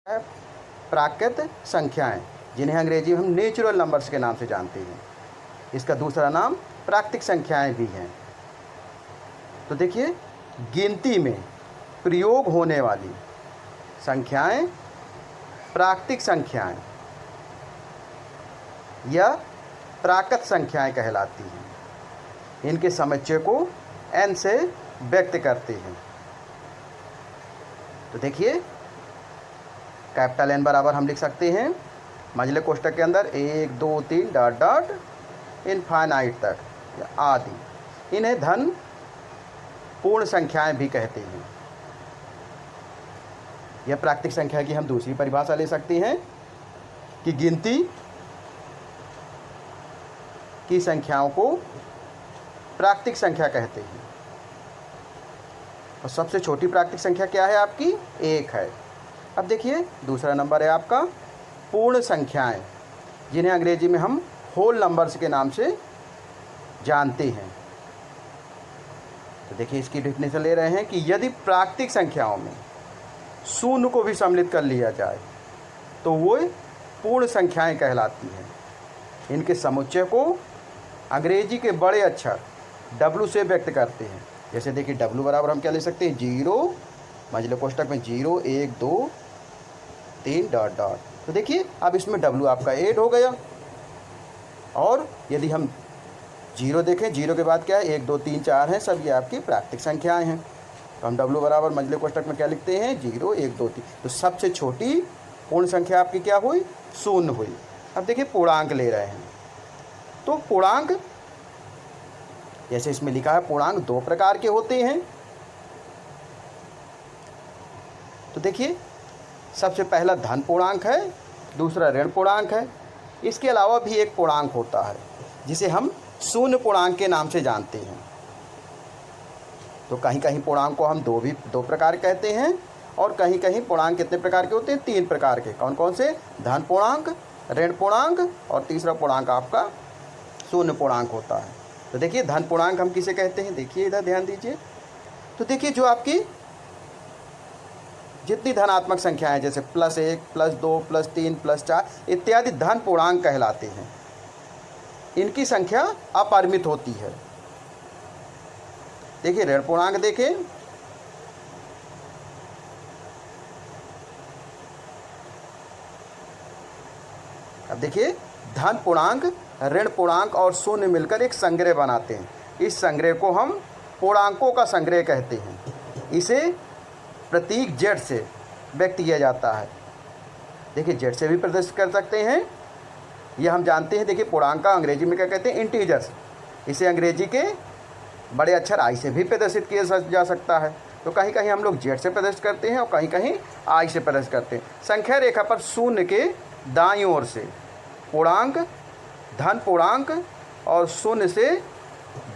है प्राकृत संख्याएं, जिन्हें अंग्रेजी में हम नेचुरल नंबर्स के नाम से जानते हैं। इसका दूसरा नाम प्राकृतिक संख्याएं भी हैं। तो देखिए, गिनती में प्रयोग होने वाली संख्याएं प्राकृतिक संख्याएं या प्राकृत संख्याएं कहलाती हैं। इनके समुच्चय को n से व्यक्त करते हैं। तो देखिए, कैपिटल N बराबर हम लिख सकते हैं मझले कोष्टक के अंदर 1 2 3 डॉट डॉट इनफाइनाइट तक या आदि। इन्हें धन पूर्ण संख्याएं भी कहते हैं। यह प्राकृतिक संख्या की हम दूसरी परिभाषा ले सकते हैं कि गिनती की संख्याओं को प्राकृतिक संख्या कहते हैं। और सबसे छोटी प्राकृतिक संख्या क्या है आपकी? 1 है। अब देखिए, दूसरा नंबर है आपका पूर्ण संख्याएं, जिन्हें अंग्रेजी में हम होल नंबर्स के नाम से जानते हैं। तो देखिए, इसकी डेफिनेशन ले रहे हैं कि यदि प्राकृतिक संख्याओं में शून्य को भी सम्मिलित कर लिया जाए तो वो पूर्ण संख्याएं कहलाती हैं। इनके समुच्चय को अंग्रेजी के बड़े अक्षर W से व्यक्त करते हैं। जैसे देखिए, W बराबर हम क्या ले सकते हैं? 0 मझले कोष्टक में 0 1 2 3 डॉट डॉट। तो देखिए, अब इसमें W आपका ऐड हो गया। और यदि हम 0 देखें, 0 के बाद क्या है? 1 2 3 4 हैं, सब ये आपकी प्राकृतिक संख्याएं हैं। तो हम W बराबर मझले कोष्टक में क्या लिखते हैं? 0 1 2 3। तो सबसे छोटी पूर्ण संख्या आपकी क्या हुई? 0 हुई। अब देखिए, पूर्णांक ले रहे हैं। तो पूर्णांक, जैसे इसमें लिखा है, पूर्णांक 2 प्रकार के होते हैं। तो देखिए, सबसे पहला धन पूर्णांक है, दूसरा ऋण पूर्णांक है। इसके अलावा भी एक पूर्णांक होता है जिसे हम शून्य पूर्णांक के नाम से जानते हैं। तो कहीं कहीं पूर्णांक को हम दो प्रकार कहते हैं, और कहीं कहीं पूर्णांक कितने प्रकार के होते हैं? 3 प्रकार के। कौन कौन से? धन पूर्णांक, ऋण पूर्णांक और तीसरा पूर्णांक आपका शून्य पूर्णांक होता है। तो देखिए, धन पूर्णांक हम किसे कहते हैं? देखिए, इधर ध्यान दीजिए। तो देखिए, जो आपकी जितनी धनात्मक संख्याएं, जैसे +1 +2 +3 +4 इत्यादि धन पूर्णांक कहलाते हैं। इनकी संख्या अपरिमित होती है। देखिए, ऋण पूर्णांक देखें। अब देखिए, धन पूर्णांक, ऋण पूर्णांक और शून्य मिलकर एक संग्रह बनाते हैं। इस संग्रह को हम पूर्णांकों का संग्रह कहते हैं। इसे प्रतीक Z से व्यक्त किया जाता है। देखिए, Z से भी प्रदर्शित कर सकते हैं, यह हम जानते हैं। देखिए, पूर्णांक का अंग्रेजी में क्या कहते हैं? इंटीजर्स। इसे अंग्रेजी के बड़े अक्षर I से भी प्रदर्शित किया जा सकता है। तो कहीं कहीं हम लोग Z से प्रदर्शित करते हैं और कहीं कहीं I से प्रदर्शित करते हैं। संख्या रेखा पर शून्य के दाईं ओर से पूर्णांक, धन पूर्णांक और शून्य से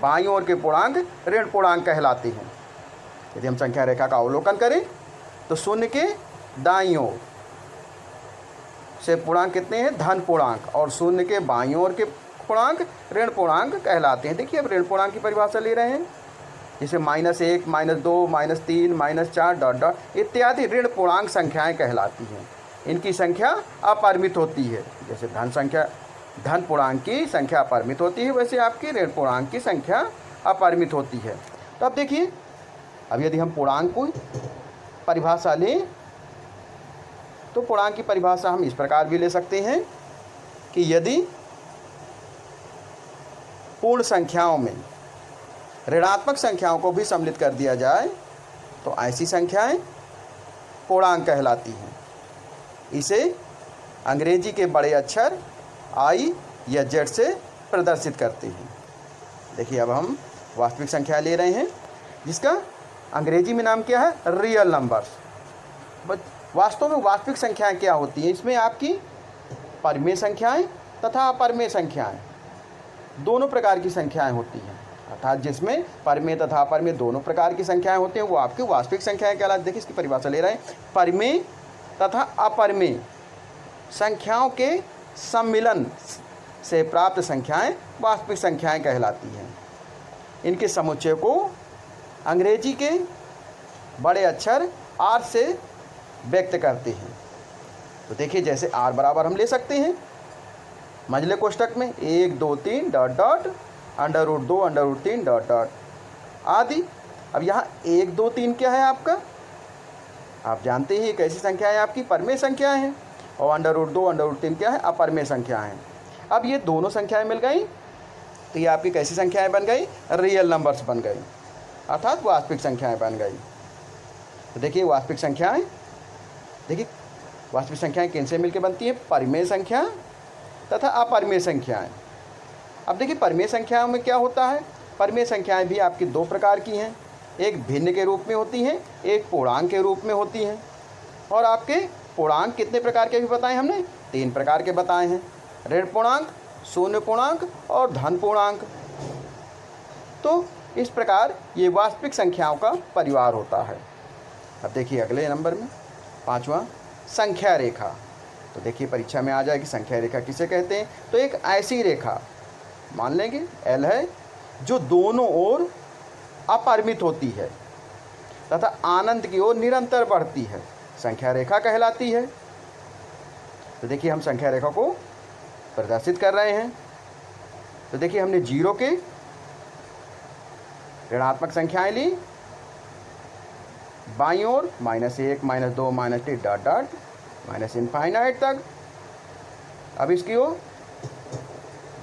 बाईं ओर के पूर्णांक ऋण पूर्णांक कहलाते हैं। यदि हम संख्या रेखा का अवलोकन करें तो शून्य के दाईं ओर से पूर्णांक कितने हैं? धन पूर्णांक, और शून्य के बाईं ओर के पूर्णांक ऋण पूर्णांक कहलाते हैं। देखिए, अब ऋण पूर्णांक की परिभाषा ले रहे हैं, जैसे -1 -2 -3 -4 डॉट डॉट इत्यादि ऋण पूर्णांक संख्याएं कहलाती हैं। इनकी संख्या अपरिमित होती है। जैसे धन पूर्णांक की संख्या अपरिमित होती है, वैसे आपकी ऋण पूर्णांक की संख्या अपरिमित होती है। तो अब देखिए, अब यदि हम पूर्णांक को परिभाषा लें तो पूर्णांक की परिभाषा हम इस प्रकार भी ले सकते हैं कि यदि पूर्ण संख्याओं में ऋणात्मक संख्याओं को भी सम्मिलित कर दिया जाए तो ऐसी संख्याएं पूर्णांक कहलाती हैं। इसे अंग्रेजी के बड़े अक्षर I या Z से प्रदर्शित करते हैं। देखिए, अब हम वास्तविक संख्या ले रहे हैं, जिसका अंग्रेजी में नाम क्या है? Real numbers. वास्तव में वास्तविक संख्याएं क्या होती हैं? इसमें आपकी परिमेय संख्याएं तथा अपरिमेय संख्याएं दोनों प्रकार की संख्याएं होती हैं। अर्थात जिसमें परिमेय तथा अपरिमेय दोनों प्रकार की संख्याएं होती हैं वो आपकी वास्तविक संख्याएं कहलाती हैं। देखिए, इसकी परिभाषा ले रहे हैं, परिमेय तथा अपरिमेय संख्याओं के सम्मिलन से प्राप्त संख्याएं वास्तविक संख्याएं कहलाती हैं। इनके समुच्चय को अंग्रेजी के बड़े अक्षर R से व्यक्त करते हैं। तो देखिए जैसे r बराबर हम ले सकते हैं मझले कोष्ठक में 1 2 3 डॉट डॉट √2 √3 डॉट डॉट आदि। अब यहाँ 1 2 3 क्या है आपका, आप जानते ही कैसी संख्या है आपकी, परमेय संख्याएं हैं, और √2 √3 क्या है, अपरमेय संख्याएं हैं। अब ये दोनों संख्याएं मिल गई तो ये आपकी कैसी संख्याएं बन गई, रियल नंबर्स बन गई, अर्थात वास्तविक संख्याएं बन गई। तो देखिए वास्तविक संख्याएं, देखिए वास्तविक संख्याएं किनसे मिलकर बनती हैं, परिमेय संख्या तथा अपरिमेय संख्याएं। अब देखिए परिमेय संख्याओं में क्या होता है, परिमेय संख्याएं भी आपकी दो प्रकार की हैं, एक भिन्न के रूप में होती हैं, एक पूर्णांक के रूप में होती हैं। और आपके पूर्णांक कितने प्रकार के भी बताए हमने, 3 प्रकार के बताए हैं, ऋण पूर्णांक, शून्य पूर्णांक और धन पूर्णांक। तो इस प्रकार ये वास्तविक संख्याओं का परिवार होता है। अब देखिए अगले नंबर में 5वां संख्या रेखा। तो देखिए परीक्षा में आ जाएगी संख्या रेखा किसे कहते हैं, तो एक ऐसी रेखा मान लेंगे L है जो दोनों ओर अपरिमित होती है तथा अनंत की ओर निरंतर बढ़ती है, संख्या रेखा कहलाती है। तो देखिए हम संख्या रेखा को प्रदर्शित कर रहे हैं। तो देखिए हमने 0 के ऋणात्मक संख्याएं ली, बाईं ओर -1 -2 -3 डॉट डॉट माइनस इनफाइनाइट तक। अब इसकी ओर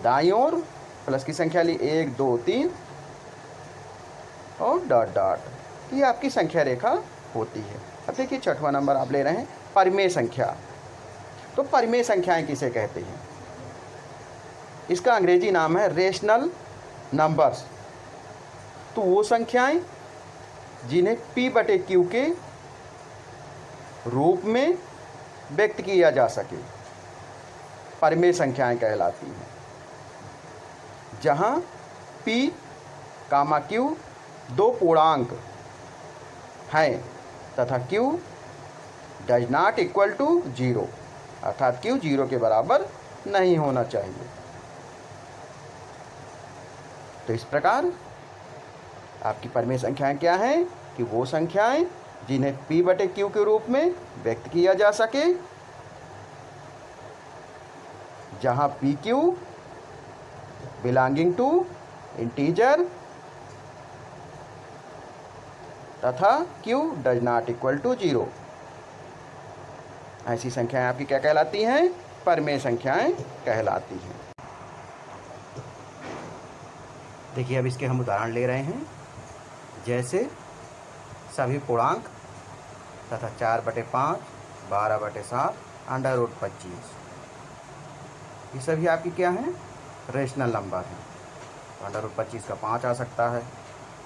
दाईं ओर प्लस की संख्या ली 1 2 3 और डॉट डॉट, ये आपकी संख्या रेखा होती है। अब देखिए 6वां नंबर आप ले रहे हैं परिमेय संख्या। तो परिमेय संख्याएं किसे कहते हैं, इसका अंग्रेजी नाम है रेशनल नंबर्स। तो वो संख्याएं जिन्हें P/Q के रूप में व्यक्त किया जा सके, परिमेय संख्याएं कहलाती हैं। जहां P, Q दो पूर्णांक हैं तथा Q does not equal to 0, अर्थात Q 0 के बराबर नहीं होना चाहिए। तो इस प्रकार आपकी परिमेय संख्याएं क्या हैं कि वो संख्याएं जिन्हें P/Q के रूप में व्यक्त किया जा सके, जहां PQ बिलोंगिंग टू इंटीजर तथा Q does not equal to 0, ऐसी संख्याएं आपकी क्या कहलाती हैं, परिमेय संख्याएं कहलाती हैं। देखिए अब इसके हम उदाहरण ले रहे हैं, जैसे सभी पूर्णांक तथा 4/5 12/7 √25, ये सभी आपकी क्या हैं, रेशनल नंबर हैं। तो √25 का 5 आ सकता है,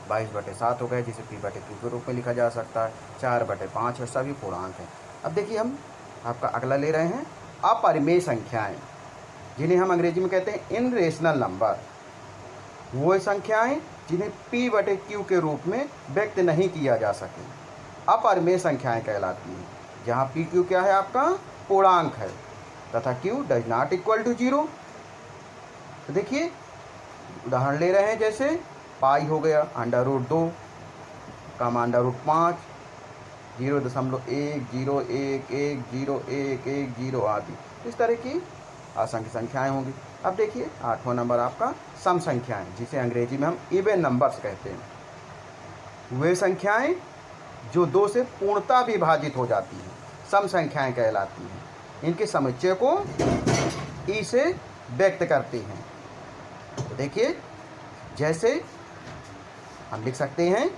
22/7 हो गए जिसे P/Q के रूप में लिखा जा सकता है, 4/5 और सभी पूर्णांक हैं। अब देखिए हम आपका अगला ले रहे हैं अपरिमेय संख्याएं, जिन्हें हम अंग्रेजी में कहते हैं इनरेशनल नंबर। वो संख्याएं जिन्हें P/Q के रूप में व्यक्त नहीं किया जा सके, अपरिमेय संख्याएं कहलाती हैं। जहां PQ क्या है, आपका पूर्णांक है तथा Q does not equal to 0। तो देखिए उदाहरण ले रहे हैं, जैसे पाई हो गया √2 का मान √5, 0.1 0 1 1 0 1 1 0 आदि, इस तरह की असंख्य संख्याएं होंगी। अब देखिए 8वां नंबर आपका सम संख्याएं, जिसे अंग्रेजी में हम इवन नंबर्स कहते हैं। वे संख्याएं जो 2 से पूर्णतः विभाजित हो जाती हैं, सम संख्याएं कहलाती हैं। इनके समुच्चय को ई से व्यक्त करते हैं। तो देखिए जैसे हम लिख सकते हैं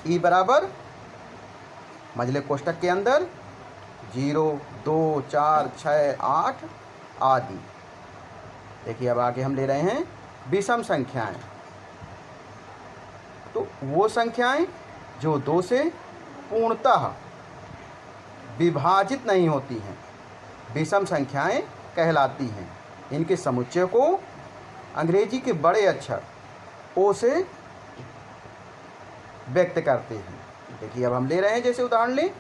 ई बराबर मझले कोष्ठक के अंदर 0 2 4 6 8 आदि। देखिए अब आगे हम ले रहे हैं विषम संख्याएं। तो वो संख्याएं जो 2 से पूर्णतः विभाजित नहीं होती हैं, विषम संख्याएं कहलाती हैं। इनके समुच्चय को अंग्रेजी के बड़े अक्षर ओ से व्यक्त करते हैं। देखिए अब हम ले रहे हैं, जैसे उदाहरण लें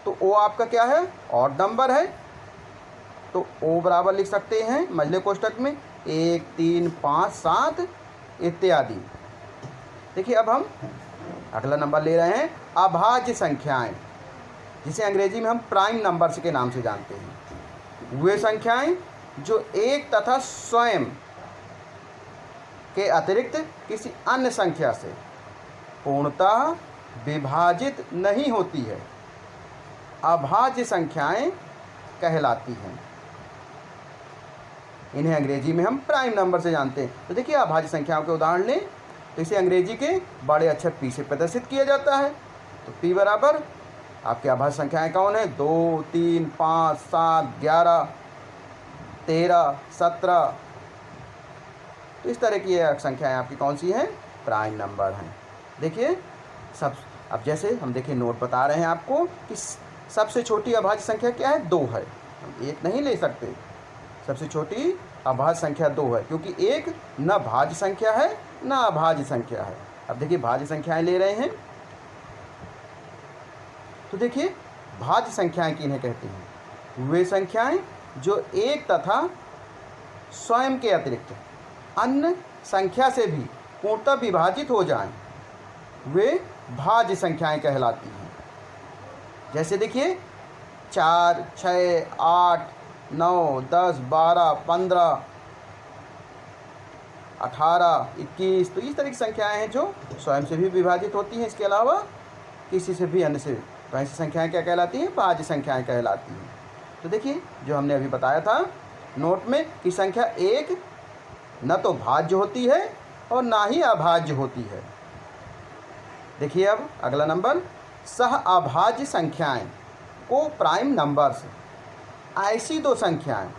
तो ओ आपका क्या है, ऑड नंबर है। तो ओ बराबर लिख सकते हैं मझले कोष्ठक में 1 3 5 7 इत्यादि। देखिए अब हम अगला नंबर ले रहे हैं अभाज्य संख्याएं, जिसे अंग्रेजी में हम प्राइम नंबर्स के नाम से जानते हैं। वे संख्याएं जो एक तथा स्वयं के अतिरिक्त किसी अन्य संख्या से पूर्णतः विभाजित नहीं होती है, अभाज्य संख्याएं कहलाती हैं। इन्हें अंग्रेजी में हम प्राइम नंबर से जानते हैं। तो देखिए अभाज्य संख्याओं के उदाहरण लें तो इसे अंग्रेजी के बड़े अक्षर P से प्रदर्शित किया जाता है। तो P बराबर आपकी अभाज्य संख्याएं कौन है? 2, 3, 5, 7, 11, 13, 17। तो इस तरह की ये संख्याएं आपकी कौन सी हैं? प्राइम नंबर हैं। देखिए सब अब जैसे हम देखिए नोट बता रहे हैं आपको कि सबसे छोटी अभाज्य संख्या क्या है? 2 है। हम एक नहीं ले सकते, सबसे छोटी अभाज्य संख्या 2 है, क्योंकि एक न भाज्य संख्या है न अभाज्य संख्या है। अब देखिए भाज्य संख्याएं ले रहे हैं, तो देखिए भाज्य संख्याएं किन्हें कहते हैं? वे संख्याएं जो एक तथा स्वयं के अतिरिक्त अन्य संख्या से भी पूर्णतः विभाजित हो जाएं, वे भाज्य संख्याएं कहलाती हैं। जैसे देखिए 4, 6, 8, 9, 10, 12, 15, 18, 21। तो इस तरह की संख्याएं हैं जो स्वयं से भी विभाजित होती हैं, इसके अलावा किसी से भी अन्य से। तो ऐसी संख्याएं क्या कहलाती हैं? भाज्य संख्याएं कहलाती हैं। तो देखिए जो हमने अभी बताया था नोट में कि संख्या एक न तो भाज्य होती है और ना ही अभाज्य होती है। देखिए अब अगला नंबर, सह अभाज्य संख्याएं को प्राइम नंबर्स। ऐसी दो संख्याएं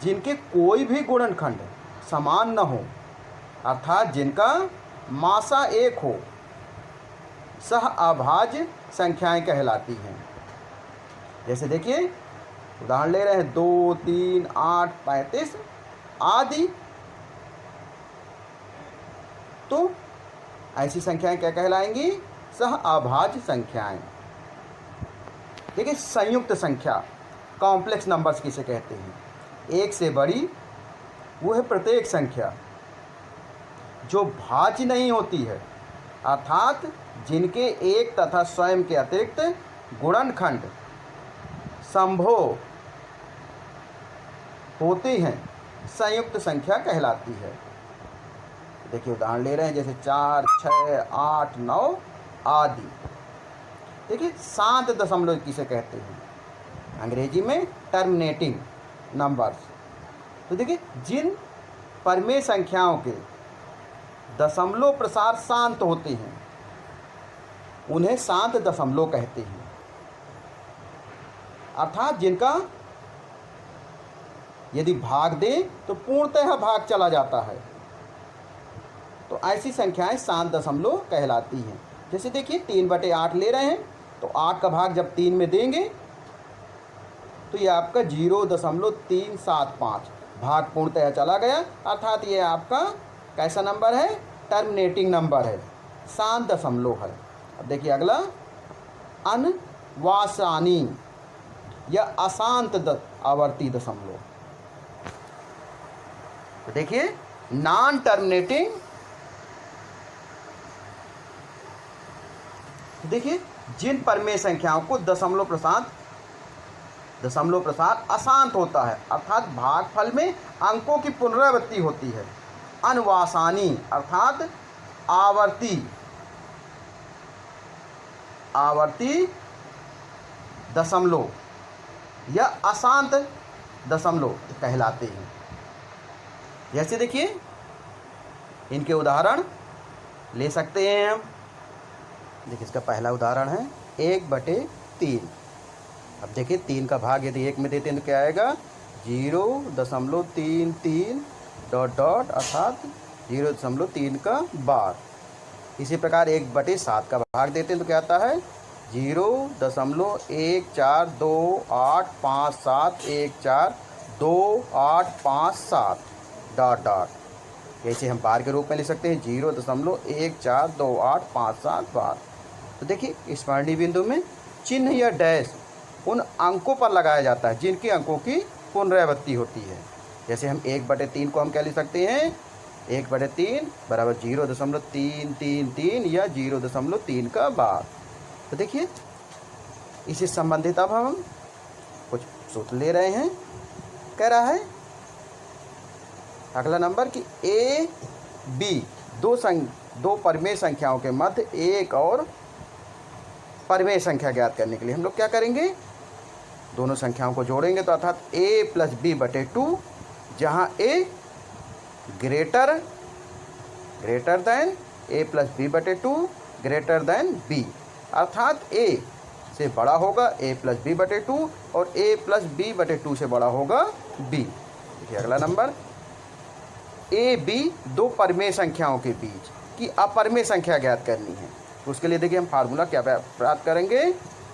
जिनके कोई भी गुणनखंड समान न हो, अर्थात जिनका मासा एक हो, सह अभाज्य संख्याएं कहलाती हैं। जैसे देखिए उदाहरण ले रहे हैं 2, 3, 8, 35 आदि। तो ऐसी संख्याएं क्या कहलाएंगी? सह अभाज्य संख्याएं। देखिए संयुक्त संख्या, कॉम्प्लेक्स नंबर्स किसे कहते हैं? एक से बड़ी वो है प्रत्येक संख्या जो भाज्य नहीं होती है, अर्थात जिनके एक तथा स्वयं के अतिरिक्त गुणनखंड संभव होते हैं, संयुक्त संख्या कहलाती है। देखिए उदाहरण ले रहे हैं जैसे 4, 6, 8, 9 आदि। देखिए शांत दशमलव किसे कहते हैं? अंग्रेजी में टर्मिनेटिंग नंबर्स। तो देखिए जिन परमेय संख्याओं के दशमलव प्रसार शांत होते हैं उन्हें शांत दशमलव कहते हैं, अर्थात जिनका यदि भाग दें तो पूर्णतः भाग चला जाता है। तो ऐसी संख्याएं शांत दशमलव कहलाती हैं। जैसे देखिए 3/8 ले रहे हैं तो 8 का भाग जब 3 में देंगे तो ये आपका 0.375 भाग पूर्णतः चला गया, अर्थात ये आपका कैसा नंबर है? टर्मिनेटिंग नंबर है, शांत दशमलव है। अब देखिए अगला, अनवासानी या अशांत आवर्ती दशमलव। तो देखिए नॉन टर्मिनेटिंग, देखिए जिन परमेय संख्याओं को दशमलव प्रसार अशांत होता है, अर्थात भागफल में अंकों की पुनरावृत्ति होती है। अनवासानी अर्थात आवर्ती दशमलव या अशांत दशमलव कहलाते हैं। जैसे देखिए इनके उदाहरण ले सकते हैं हम। देखिए इसका पहला उदाहरण है 1/3। अब देखिए 3 का भाग यदि 1 में देते हैं तो क्या आएगा? 0.33 ... अर्थात 0.3 का बार। इसी प्रकार 1/7 का भाग देते हैं तो क्या आता है? 0.142857142857 ... ऐसे हम बार के रूप में लिख सकते हैं 0.142857 बार। तो देखिए स्मरणीय बिंदु में चिन्ह या डैश उन अंकों पर लगाया जाता है जिनके अंकों की पुनरावृत्ति होती है। जैसे हम 1/3 को हम क्या लिख सकते हैं? 1/3 बराबर 0.333 या 0.3 का बार। तो देखिए इससे संबंधित अब हम कुछ सूत्र ले रहे हैं। कह रहा है अगला नंबर कि ए बी दो परिमेय संख्याओं के मध्य एक और परिमेय संख्या ज्ञात करने के लिए हम लोग क्या करेंगे, दोनों संख्याओं को जोड़ेंगे। तो अर्थात a प्लस बी बटे 2, जहाँ a greater than a plus B बटे 2 ग्रेटर दैन b, अर्थात a से बड़ा होगा a प्लस बी बटे 2 और a प्लस बी बटे 2 से बड़ा होगा b। देखिए अगला नंबर, ए बी दो परिमेय संख्याओं के बीच की अपरिमेय संख्या ज्ञात करनी है। तो उसके लिए देखिए हम फार्मूला क्या प्राप्त करेंगे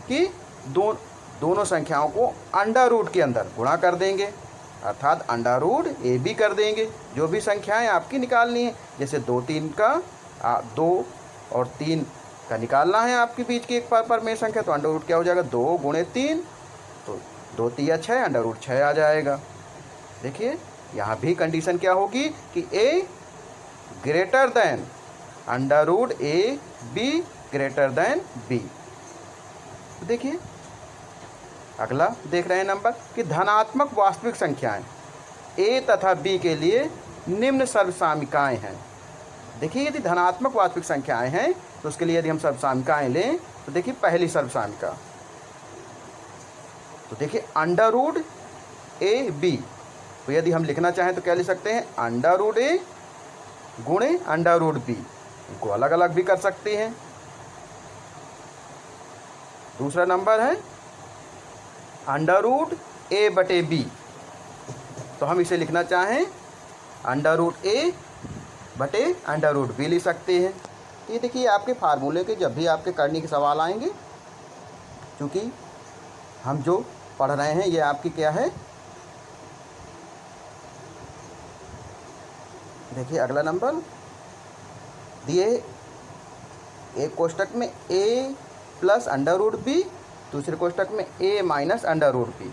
कि दोनों संख्याओं को अंडर रूट के अंदर गुणा कर देंगे, अर्थात अंडर रूट ए बी कर देंगे। जो भी संख्याएं आपकी निकालनी है, जैसे 2 और 3 का निकालना है आपके बीच की एक परिमेय संख्या, तो अंडर रूट क्या हो जाएगा, 2 गुणे 3, तो 2 3 6, अंडर रूट 6 आ जाएगा। देखिए यहाँ भी कंडीशन क्या होगी कि a greater than under root A B greater than B. देखिए अगला देख रहे हैं नंबर कि धनात्मक वास्तविक संख्याएं a तथा b के लिए निम्न सर्वसामिकाएं हैं। देखिए यदि धनात्मक वास्तविक संख्याएं हैं तो उसके लिए यदि हम सर्वसामिकाएं लें तो देखिए पहली सर्वसामिका, तो देखिए अंडर रूट ए बी, तो यदि हम लिखना चाहें तो क्या लिख सकते हैं, अंडर रूट ए गुणे अंडर रूट बी, इनको अलग अलग भी कर सकते हैं। दूसरा नंबर है अंडर रूट ए बटे बी, तो हम इसे लिखना चाहें अंडर रूट ए बटे अंडर रूट बी लिख सकते हैं। ये देखिए आपके फार्मूले के जब भी आपके करने के सवाल आएंगे, क्योंकि हम जो पढ़ रहे हैं ये आपकी क्या है। देखिए अगला नंबर दिए एक कोष्टक में a plus under root B, दूसरे कोष्टक में a minus under root B.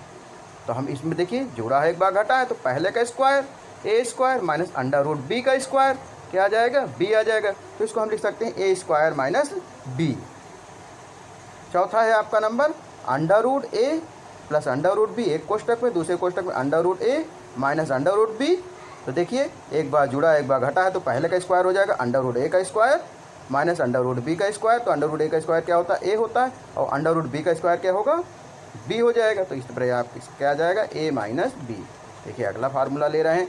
तो हम इसमें देखिए जोड़ा है एक बार घटा है, तो पहले का square a square minus under root B का स्क्वायर क्या आ जाएगा, b आ जाएगा। तो इसको हम लिख सकते हैं a स्क्वायर माइनस b। चौथा है आपका number under root a plus under root B, एक कोष्टक में, दूसरे कोष्टक में under root a minus under root B. तो देखिए एक बार जुड़ा एक बार घटा है, तो पहले का स्क्वायर हो जाएगा अंडर रूट ए का square minus under root B का स्क्वायर। तो अंडर रूट ए का स्क्वायर क्या होता है, ए होता है, और अंडर रूट बी का स्क्वायर क्या होगा, बी हो जाएगा। तो इस तरह आप क्या आ जाएगा, ए माइनस बी। देखिए अगला फार्मूला ले रहे हैं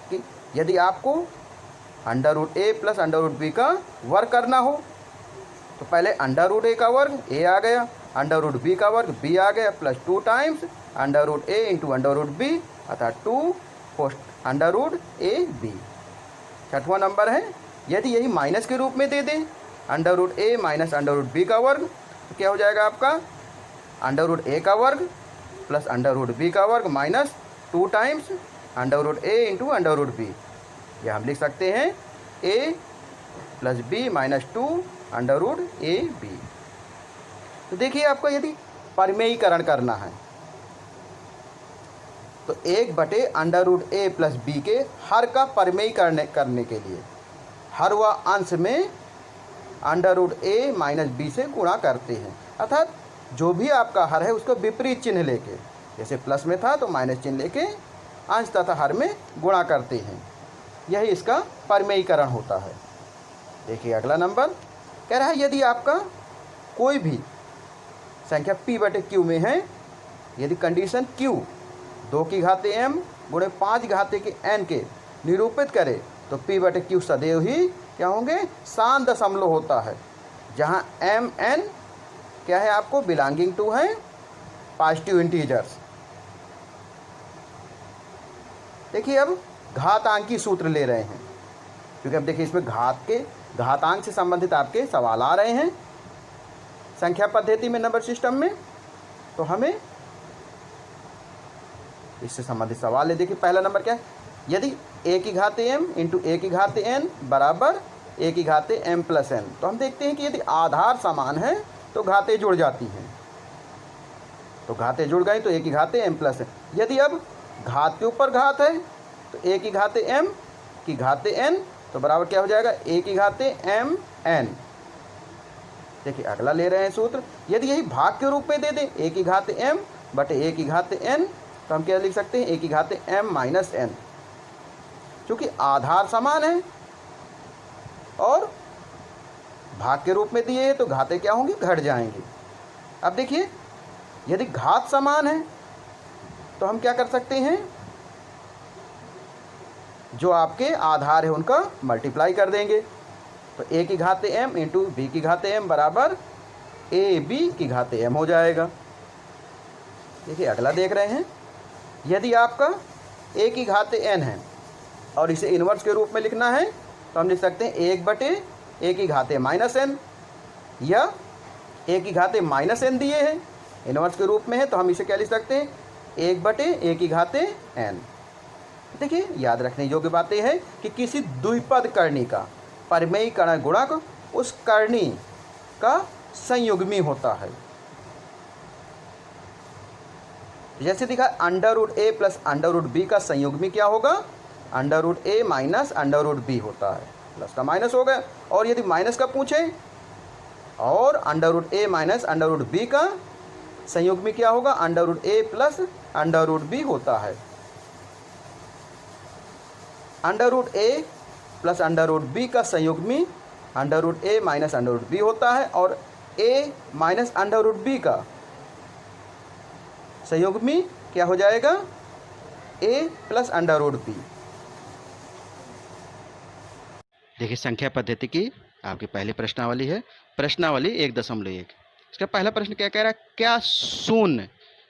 कि यदि आपको under root A plus under root B का वर्ग करना हो, तो पहले अंडर रूट ए का वर्ग ए आ गया, अंडर रूट बी का वर्ग बी आ गया, plus 2 times under root A into under root B, अर्थात 2 post under root A B. छठवां नंबर है यदि यही माइनस के रूप में दे दें under root A minus under root B का वर्ग, तो क्या हो जाएगा आपका अंडर रूट ए का वर्ग प्लस अंडर रूट बी का वर्ग minus 2 times under root A into under root B. या हम लिख सकते हैं a plus B minus 2 under root A B. तो देखिए आपको यदि परिमेयीकरण करना है तो 1 under root A plus B के हर का परिमेयीकरण करने के लिए हर व अंश में under root A minus B से गुणा करते हैं, अर्थात जो भी आपका हर है उसको विपरीत चिन्ह लेके, जैसे प्लस में था तो माइनस चिन्ह लेके अंश तथा हर में गुणा करते हैं, यही इसका परिमेयीकरण होता है। देखिए अगला नंबर कह रहा है यदि आपका कोई भी संख्या p बटे q में है, यदि कंडीशन q 2 की घाते m गुणे 5 घाते के n के निरूपित करे तो p बटे q सदैव ही क्या होंगे, शांत दशमलव होता है, जहाँ m n क्या है आपको बिलोंगिंग टू है पॉजिटिव इंटीजर्स। देखिए अब घातांकी सूत्र ले रहे हैं, क्योंकि अब देखिए इसमें घातांक से संबंधित आपके सवाल आ रहे हैं संख्या पद्धति में, नंबर सिस्टम में, तो हमें इससे संबंधित सवाल है। देखिए पहला नंबर क्या है, यदि a की घाते m इंटू a की घाते n बराबर a की घाते m प्लस n, तो हम देखते हैं कि यदि आधार समान है तो घाते जुड़ जाती हैं, तो घाते जुड़ गई तो a की घाते m प्लस n। यदि अब घात के ऊपर घात है तो a की घाते m की घाते n, तो बराबर क्या हो जाएगा, a की घाते m n। देखिए अगला ले रहे हैं सूत्र, यदि यही भाग के रूप में दे दें a की घाते m बटे ए की घात n, तो हम क्या लिख सकते हैं, ए की घात m माइनस n। चूँकि आधार समान है और भाग के रूप में दिए हैं तो घातें क्या होंगी, घट जाएंगी। अब देखिए यदि घात समान है तो हम क्या कर सकते हैं, जो आपके आधार है उनका मल्टीप्लाई कर देंगे। तो ए की घात m इंटू बी की घात m बराबर ए बी की घात m हो जाएगा। देखिए अगला देख रहे हैं, यदि आपका ए की घात n है और इसे इन्वर्स के रूप में लिखना है तो हम लिख सकते हैं 1 बटे ए की घात माइनस n, या ए की घात माइनस n दिए हैं इन्वर्स के रूप में है तो हम इसे क्या लिख सकते हैं, 1 बटे ए की घात n। देखिए याद रखने योग्य बात यह है कि किसी द्विपद कर्णी का परिमेय कर्ण गुणक उस कर्णी का संयुग्मी होता है। जैसे दिखा under root A plus under root B का संयुग्मी क्या होगा, under root A minus under root B होता है, प्लस का माइनस हो गया। और यदि माइनस का पूछे और under root A minus under root B का संयुग्मी क्या होगा, under root A plus under root B होता है। Under root A plus under root B का संयुग्मी under root A minus under root B होता है, और ए माइनस अंडर रूट बी का संयुग्मी क्या हो जाएगा, ए प्लस अंडर रूट बी। देखिए संख्या पद्धति की आपकी पहली प्रश्नावली है, प्रश्नावली 1.1। इसका पहला प्रश्न क्या कह रहा है, क्या शून्य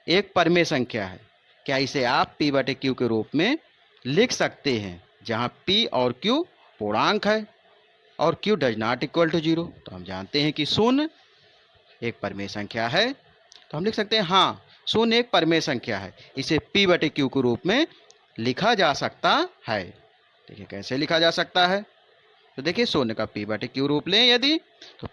एक परमेय संख्या है, क्या इसे आप p बटे q के रूप में लिख सकते हैं, जहां p और q पूर्णांक है और q does not equal to 0। तो हम जानते हैं कि शून्य एक परमेय संख्या है, तो हम लिख सकते हैं हाँ शून्य एक परमेय संख्या है, इसे p बटे q के रूप में लिखा जा सकता है। देखिए कैसे लिखा जा सकता है, तो देखिए शून्य का p बटे q रूप लें यदि, तो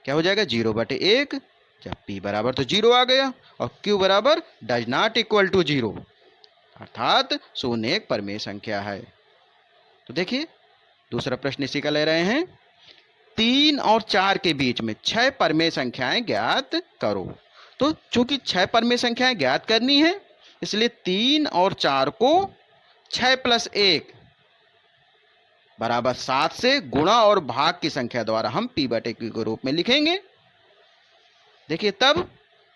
क्या हो जाएगा 0 बटे 1, जब p बराबर तो 0 आ गया और q बराबर डज नॉट इक्वल टू 0, अर्थात शून्य एक परमेय संख्या है। तो देखिए दूसरा प्रश्न इसी का ले रहे हैं, 3 और 4 के बीच में 6 परमेय संख्याएं ज्ञात करो। तो चूंकि 6 परमेय संख्याएं ज्ञात करनी है इसलिए 3 और 4 को 6 प्लस 1 बराबर 7 से गुणा और भाग की संख्या द्वारा हम p बटे q के रूप में लिखेंगे। देखिए तब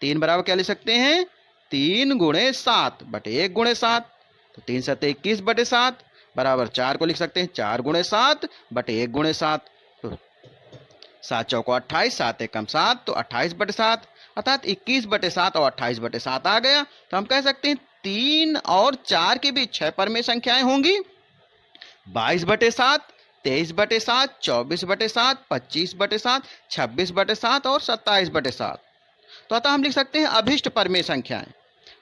3 बराबर क्या लिख सकते हैं, 3 गुणे 7 बटे 1 गुणे 7, तो 3 सत्ते 21 बटे 7 बराबर 4 को लिख सकते हैं 4 गुणे 7 बटे 1 गुणे 7, तो 7 चौको 28, 7 एकम 7, तो 28 बटे 7, अर्थात 21 बटे 7 और 28 बटे 7 आ गया। तो हम कह सकते हैं 3 और 4 के बीच 6 परमेय संख्याएं होंगी, 22 बटे 7, 23 बटे 7, 24 बटे 7, 25 बटे 7, 26 बटे 7 और 27 बटे 7। तो अतः हम लिख सकते हैं अभिष्ट परमेय संख्याएं।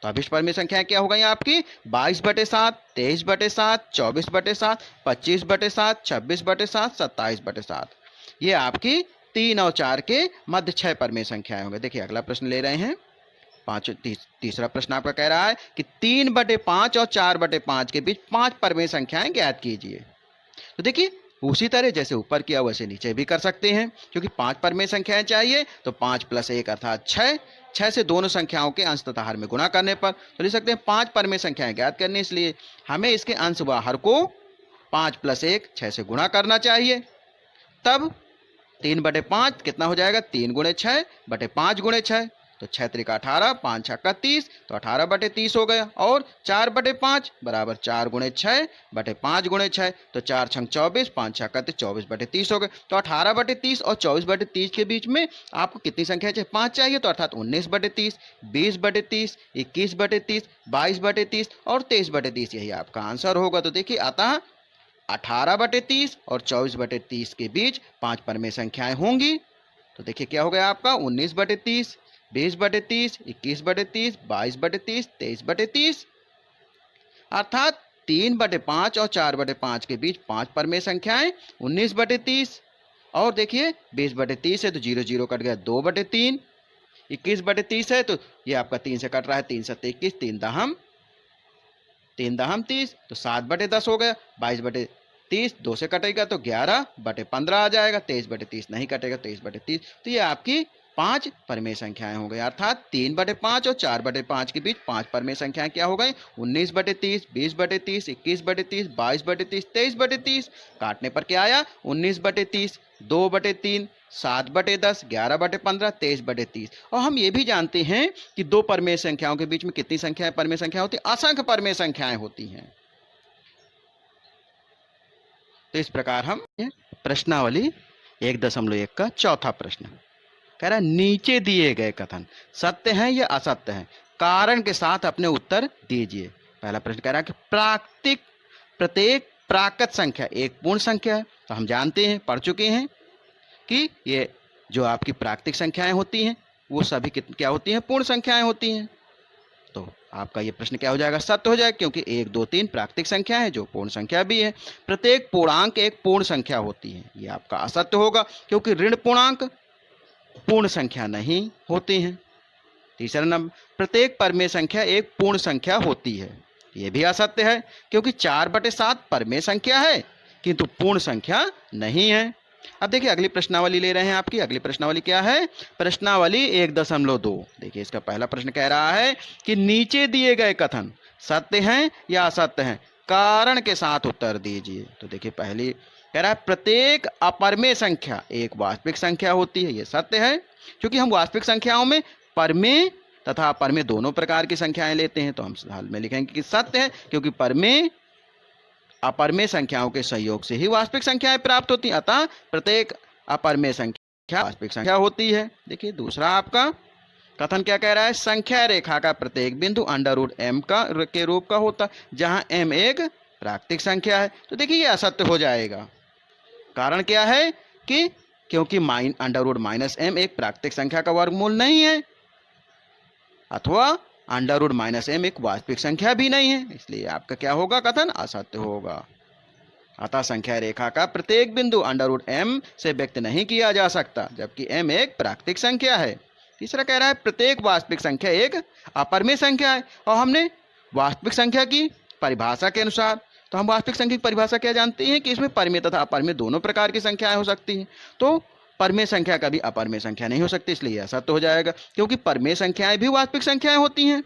तो अभिष्ट परमेय संख्याएं क्या हो गई आपकी, 22 बटे 7, 23 बटे 7, 24 बटे 7, 25 बटे 7, 26 बटे 7, 27 बटे 7। ये आपकी 3 और 4 के मध्य 6 परमेय संख्याएं होंगे। देखिए अगला प्रश्न ले रहे हैं, तीसरा प्रश्न आपका कह रहा है कि 3 बटे 5 और 4 बटे 5 के बीच 5 परमेय संख्याएं ज्ञात कीजिए। तो देखिए उसी तरह जैसे ऊपर किया वैसे नीचे भी कर सकते हैं, क्योंकि 5 परमेय संख्याएं चाहिए तो 5 प्लस 1 अर्थात 6 से दोनों संख्याओं के अंश तथा हर में गुणा करने पर तो लिख सकते हैं 5 परमेय संख्याएं ज्ञात करनी, इसलिए हमें इसके अंश व हर को 5 प्लस 1 6 से गुणा करना चाहिए। तब 3 बटे 5 कितना हो जाएगा, 3 गुणे 6 बटे 5 गुणे 6, तो 6 त्रिका 18, 5 छक्का 30, तो 18 बटे 30 हो गया। और 4 बटे 5 बराबर 4 गुणे 6 बटे 5 गुणे 6, तो 4 छंग 24, 5 छक्का 24 बटे 30 हो गए। तो 18 बटे 30 और 24 बटे 30 के बीच में आपको कितनी संख्या चाहिए, 5 चाहिए, तो अर्थात 19 बटे 30, 20 बटे 30, 21 बटे 30, 22 बटे 30 और 23 बटे 30, यही आपका आंसर होगा। तो देखिए अतः 18 बटे 30 और 24 बटे 30 के बीच 5 परमेय संख्याएं होंगी। तो देखिए क्या हो गया आपका, 19 बटे 30, 20 बटे 30, 21 बटे 30, 22 बटे 30, 23 बटे 30, अर्थात 3 बटे 5 और 4 बटे 5 के बीच 5 परमेय संख्याएं 19 बटे 30। और देखिए 20 बटे 30 है तो 0 0 कट गया, 2 बटे 3, 21 बटे 30 है तो ये आपका 3 से कट रहा है, 3 सत्ते 21, 3 दहम 30, तो 7 बटे 10 हो गया। 22 बटे 30 2 से कटेगा तो 11 बटे 15 आ जाएगा। 23 बटे 30 नहीं कटेगा, 23 बटे 30, तो ये आपकी 5 परमेय संख्याएं हो गई, अर्थात 3/5 और 4/5 के बीच 5 परमेय संख्याएं क्या हो गई? 19/30, 20/30, 21/30, 22/30, 23/30। काटने पर क्या आया? 19/30, 2/3, 7/10, 11/15, 23/30। और हम ये भी जानते हैं कि दो परमेय संख्याओं के बीच में कितनी संख्याएं परमेय संख्या होती है? असंख्य परमेय संख्याएं होती हैं। तो इस प्रकार हम प्रश्नावली 1.1 का चौथा प्रश्न कह रहा है, नीचे दिए गए कथन सत्य हैं या असत्य हैं, कारण के साथ अपने उत्तर दीजिए। पहला प्रश्न कह रहा है कि प्रत्येक प्राकृत संख्या एक पूर्ण संख्या है। तो हम जानते हैं, पढ़ चुके हैं कि ये जो आपकी प्राकृतिक संख्याएं होती हैं वो सभी क्या होती हैं? पूर्ण संख्याएं होती हैं। तो आपका ये प्रश्न क्या हो जाएगा? सत्य हो जाएगा, क्योंकि 1, 2, 3 प्राकृतिक संख्या है जो पूर्ण संख्या भी है। प्रत्येक पूर्णांक एक पूर्ण संख्या होती है, ये आपका असत्य होगा, क्योंकि ऋण पूर्णांक पूर्ण संख्या नहीं होती हैं। तीसरा नंबर, प्रत्येक परमेय संख्या एक पूर्ण संख्या होती है, ये भी असत्य है, क्योंकि 4/7 परमेय संख्या है किंतु पूर्ण संख्या नहीं है। अब देखिए अगली प्रश्नावली ले रहे हैं आपकी। अगली प्रश्नावली क्या है? प्रश्नावली 1.2। देखिए इसका पहला प्रश्न कह रहा है कि नीचे दिए गए कथन सत्य हैं या असत्य हैं, कारण के साथ उत्तर दीजिए। तो देखिए पहली कह रहा है प्रत्येक अपरमेय संख्या एक वास्तविक संख्या होती है, ये सत्य है, क्योंकि हम वास्तविक संख्याओं में परमेय तथा अपरमेय दोनों प्रकार की संख्याएं लेते हैं। तो हम हाल में लिखेंगे कि सत्य है, क्योंकि परमेय अपरमेय संख्याओं के सहयोग से ही वास्तविक संख्याएं प्राप्त होती हैं, अतः प्रत्येक अपरमेय संख्या वास्तविक संख्या होती है। देखिए दूसरा आपका कथन क्या कह रहा है? संख्या रेखा का प्रत्येक बिंदु √m के रूप का होता है, जहां m एक प्राकृतिक संख्या है। तो देखिए ये असत्य हो जाएगा। कारण क्या है? कि क्योंकि √-m एक प्राकृतिक संख्या का वर्गमूल नहीं है, अथवा √-m एक वास्तविक संख्या भी नहीं है, इसलिए आपका क्या होगा? कथन असत्य होगा। अतः संख्या रेखा का प्रत्येक बिंदु √m से व्यक्त नहीं किया जा सकता, जबकि m एक प्राकृतिक संख्या है। तीसरा कह रहा है प्रत्येक वास्तविक संख्या एक अपरमेय संख्या है, और हमने वास्तविक संख्या की परिभाषा के अनुसार, तो हम वास्तविक संख्या की परिभाषा क्या जानते हैं कि इसमें परमेय तथा अपरमेय दोनों प्रकार की संख्याएं हो सकती हैं। तो परमेय संख्या कभी अपरमेय संख्या नहीं हो सकती, इसलिए असत्य हो जाएगा, क्योंकि परमेय संख्याएं भी वास्तविक संख्याएं होती हैं।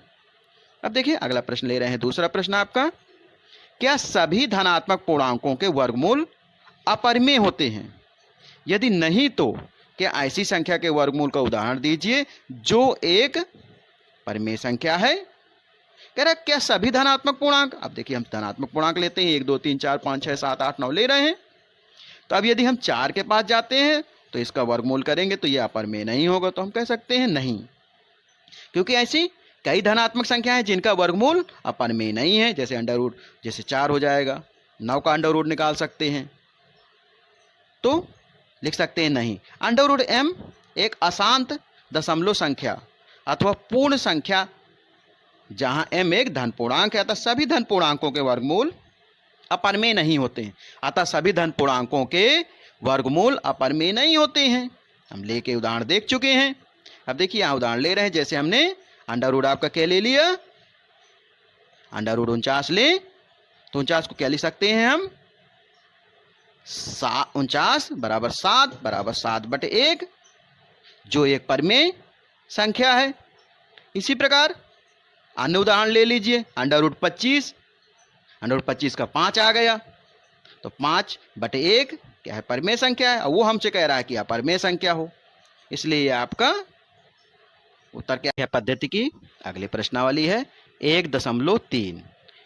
अब देखिए अगला प्रश्न ले रहे हैं। दूसरा प्रश्न आपका, क्या सभी धनात्मक पूर्णांकों के वर्गमूल अपरमेय होते हैं? यदि नहीं तो क्या ऐसी संख्या के वर्गमूल का उदाहरण दीजिए जो एक परमेय संख्या है। कह रहा है क्या सभी धनात्मक पूर्णांक, अब देखिए हम धनात्मक पूर्णांक लेते हैं 1, 2, 3, 4, 5, 6, 7, 8, 9 ले रहे हैं। तो अब यदि हम 4 के पास जाते हैं तो इसका वर्गमूल करेंगे तो यह अपरमेय नहीं होगा, तो हम कह सकते हैं नहीं, क्योंकि ऐसी कई धनात्मक संख्याएं जिनका वर्गमूल अपरमेय नहीं है, जैसे अंडर रूट, जैसे 4 हो जाएगा, 9 का अंडर रूट निकाल सकते हैं, तो लिख सकते हैं नहीं। √m एक अशांत दशमलव संख्या अथवा पूर्ण संख्या जहां m एक धन पूर्णांक है, अतः सभी धन पूर्णांकों के वर्गमूल अपरमेय नहीं होते हैं। अतः सभी धन पूर्णांकों के वर्गमूल अपरमेय नहीं होते हैं। हम लेके उदाहरण देख चुके हैं। अब देखिए यहाँ उदाहरण ले रहे हैं, जैसे हमने अंडर रूट आपका क्या ले लिया, अंडर रूट 49 ले, तो 49 को क्या लिख सकते हैं हम, 49 बराबर 7/1, जो एक परमेय संख्या है। इसी प्रकार अन्य उदाहरण ले लीजिए, अंडर रूट 25, अंडर रूट 25 का 5 आ गया, तो 5/1 क्या है, परमेय संख्या है, और वो हमसे कह रहा है कि अपरमेय संख्या हो, इसलिए आपका उत्तर क्या है पद्धति की। अगली प्रश्नावली है 1.3।